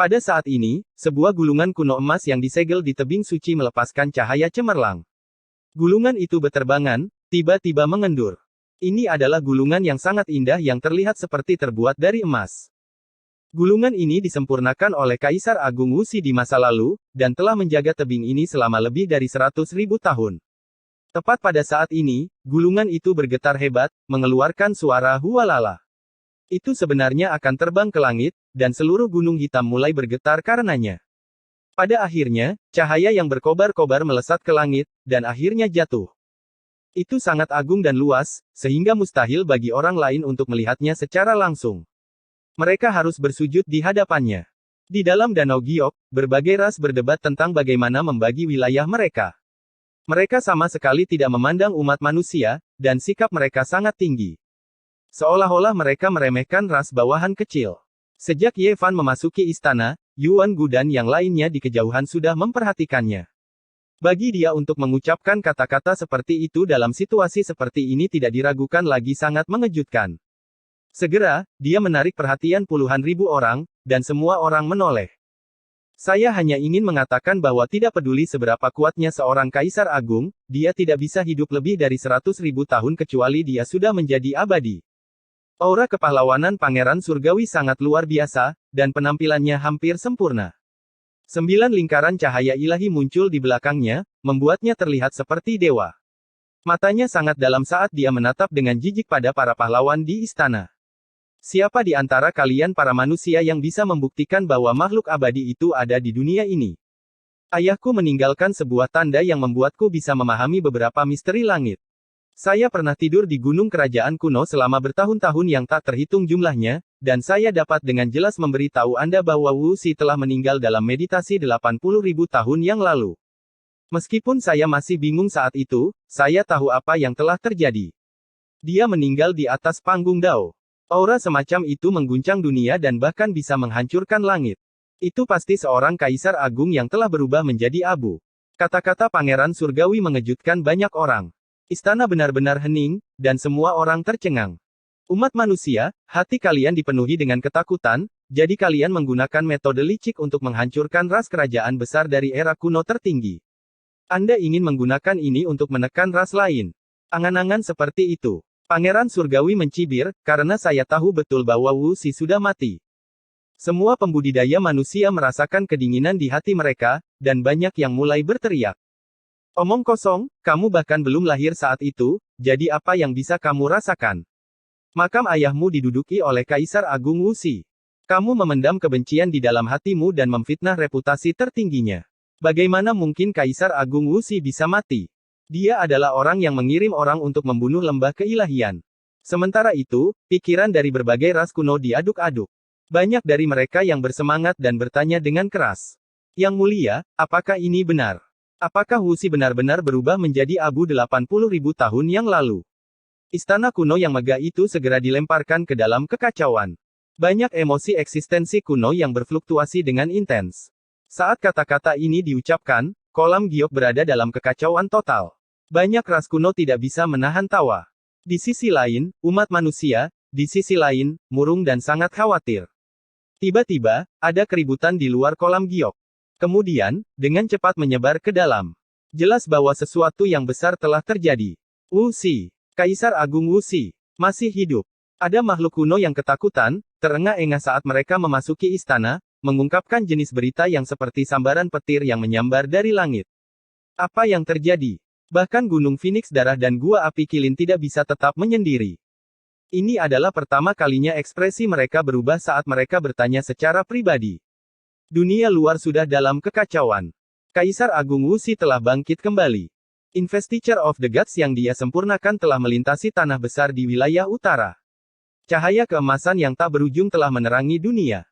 Pada saat ini, sebuah gulungan kuno emas yang disegel di tebing suci melepaskan cahaya cemerlang. Gulungan itu beterbangan, tiba-tiba mengendur. Ini adalah gulungan yang sangat indah yang terlihat seperti terbuat dari emas. Gulungan ini disempurnakan oleh Kaisar Agung Wuxi di masa lalu, dan telah menjaga tebing ini selama lebih dari 100.000 tahun. Tepat pada saat ini, gulungan itu bergetar hebat, mengeluarkan suara hualala. Itu sebenarnya akan terbang ke langit, dan seluruh gunung hitam mulai bergetar karenanya. Pada akhirnya, cahaya yang berkobar-kobar melesat ke langit, dan akhirnya jatuh. Itu sangat agung dan luas, sehingga mustahil bagi orang lain untuk melihatnya secara langsung. Mereka harus bersujud di hadapannya. Di dalam Danau Giok, berbagai ras berdebat tentang bagaimana membagi wilayah mereka. Mereka sama sekali tidak memandang umat manusia, dan sikap mereka sangat tinggi. Seolah-olah mereka meremehkan ras bawahan kecil. Sejak Ye Fan memasuki istana, Yuan Gu dan yang lainnya di kejauhan sudah memperhatikannya. Bagi dia untuk mengucapkan kata-kata seperti itu dalam situasi seperti ini tidak diragukan lagi sangat mengejutkan. Segera, dia menarik perhatian puluhan ribu orang, dan semua orang menoleh. Saya hanya ingin mengatakan bahwa tidak peduli seberapa kuatnya seorang kaisar agung, dia tidak bisa hidup lebih dari 100.000 tahun kecuali dia sudah menjadi abadi. Aura kepahlawanan Pangeran Surgawi sangat luar biasa, dan penampilannya hampir sempurna. 9 lingkaran cahaya ilahi muncul di belakangnya, membuatnya terlihat seperti dewa. Matanya sangat dalam saat dia menatap dengan jijik pada para pahlawan di istana. Siapa di antara kalian para manusia yang bisa membuktikan bahwa makhluk abadi itu ada di dunia ini? Ayahku meninggalkan sebuah tanda yang membuatku bisa memahami beberapa misteri langit. Saya pernah tidur di gunung kerajaan kuno selama bertahun-tahun yang tak terhitung jumlahnya, dan saya dapat dengan jelas memberitahu Anda bahwa Wu Xi telah meninggal dalam meditasi 80.000 tahun yang lalu. Meskipun saya masih bingung saat itu, saya tahu apa yang telah terjadi. Dia meninggal di atas panggung Dao. Aura semacam itu mengguncang dunia dan bahkan bisa menghancurkan langit. Itu pasti seorang kaisar agung yang telah berubah menjadi abu. Kata-kata Pangeran Surgawi mengejutkan banyak orang. Istana benar-benar hening, dan semua orang tercengang. Umat manusia, hati kalian dipenuhi dengan ketakutan, jadi kalian menggunakan metode licik untuk menghancurkan ras kerajaan besar dari era kuno tertinggi. Anda ingin menggunakan ini untuk menekan ras lain. Angan-angan seperti itu. Pangeran Surgawi mencibir, karena saya tahu betul bahwa Wu Xi sudah mati. Semua pembudidaya manusia merasakan kedinginan di hati mereka, dan banyak yang mulai berteriak. Omong kosong, kamu bahkan belum lahir saat itu, jadi apa yang bisa kamu rasakan? Makam ayahmu diduduki oleh Kaisar Agung Wu Xi. Kamu memendam kebencian di dalam hatimu dan memfitnah reputasi tertingginya. Bagaimana mungkin Kaisar Agung Wu Xi bisa mati? Dia adalah orang yang mengirim orang untuk membunuh lembah keilahian. Sementara itu, pikiran dari berbagai ras kuno diaduk-aduk. Banyak dari mereka yang bersemangat dan bertanya dengan keras. Yang mulia, apakah ini benar? Apakah Wu Xi benar-benar berubah menjadi abu 80.000 tahun yang lalu? Istana kuno yang megah itu segera dilemparkan ke dalam kekacauan. Banyak emosi eksistensi kuno yang berfluktuasi dengan intens. Saat kata-kata ini diucapkan, kolam giok berada dalam kekacauan total. Banyak ras kuno tidak bisa menahan tawa. Di sisi lain, umat manusia, di sisi lain, murung dan sangat khawatir. Tiba-tiba, ada keributan di luar kolam giok. Kemudian, dengan cepat menyebar ke dalam. Jelas bahwa sesuatu yang besar telah terjadi. Wu Xi, Kaisar Agung Wu Xi, masih hidup. Ada makhluk kuno yang ketakutan, terengah-engah saat mereka memasuki istana, mengungkapkan jenis berita yang seperti sambaran petir yang menyambar dari langit. Apa yang terjadi? Bahkan Gunung Phoenix Darah dan Gua Api Kilin tidak bisa tetap menyendiri. Ini adalah pertama kalinya ekspresi mereka berubah saat mereka bertanya secara pribadi. Dunia luar sudah dalam kekacauan. Kaisar Agung Wu Xi telah bangkit kembali. Investiture of the Gods yang dia sempurnakan telah melintasi tanah besar di wilayah utara. Cahaya keemasan yang tak berujung telah menerangi dunia.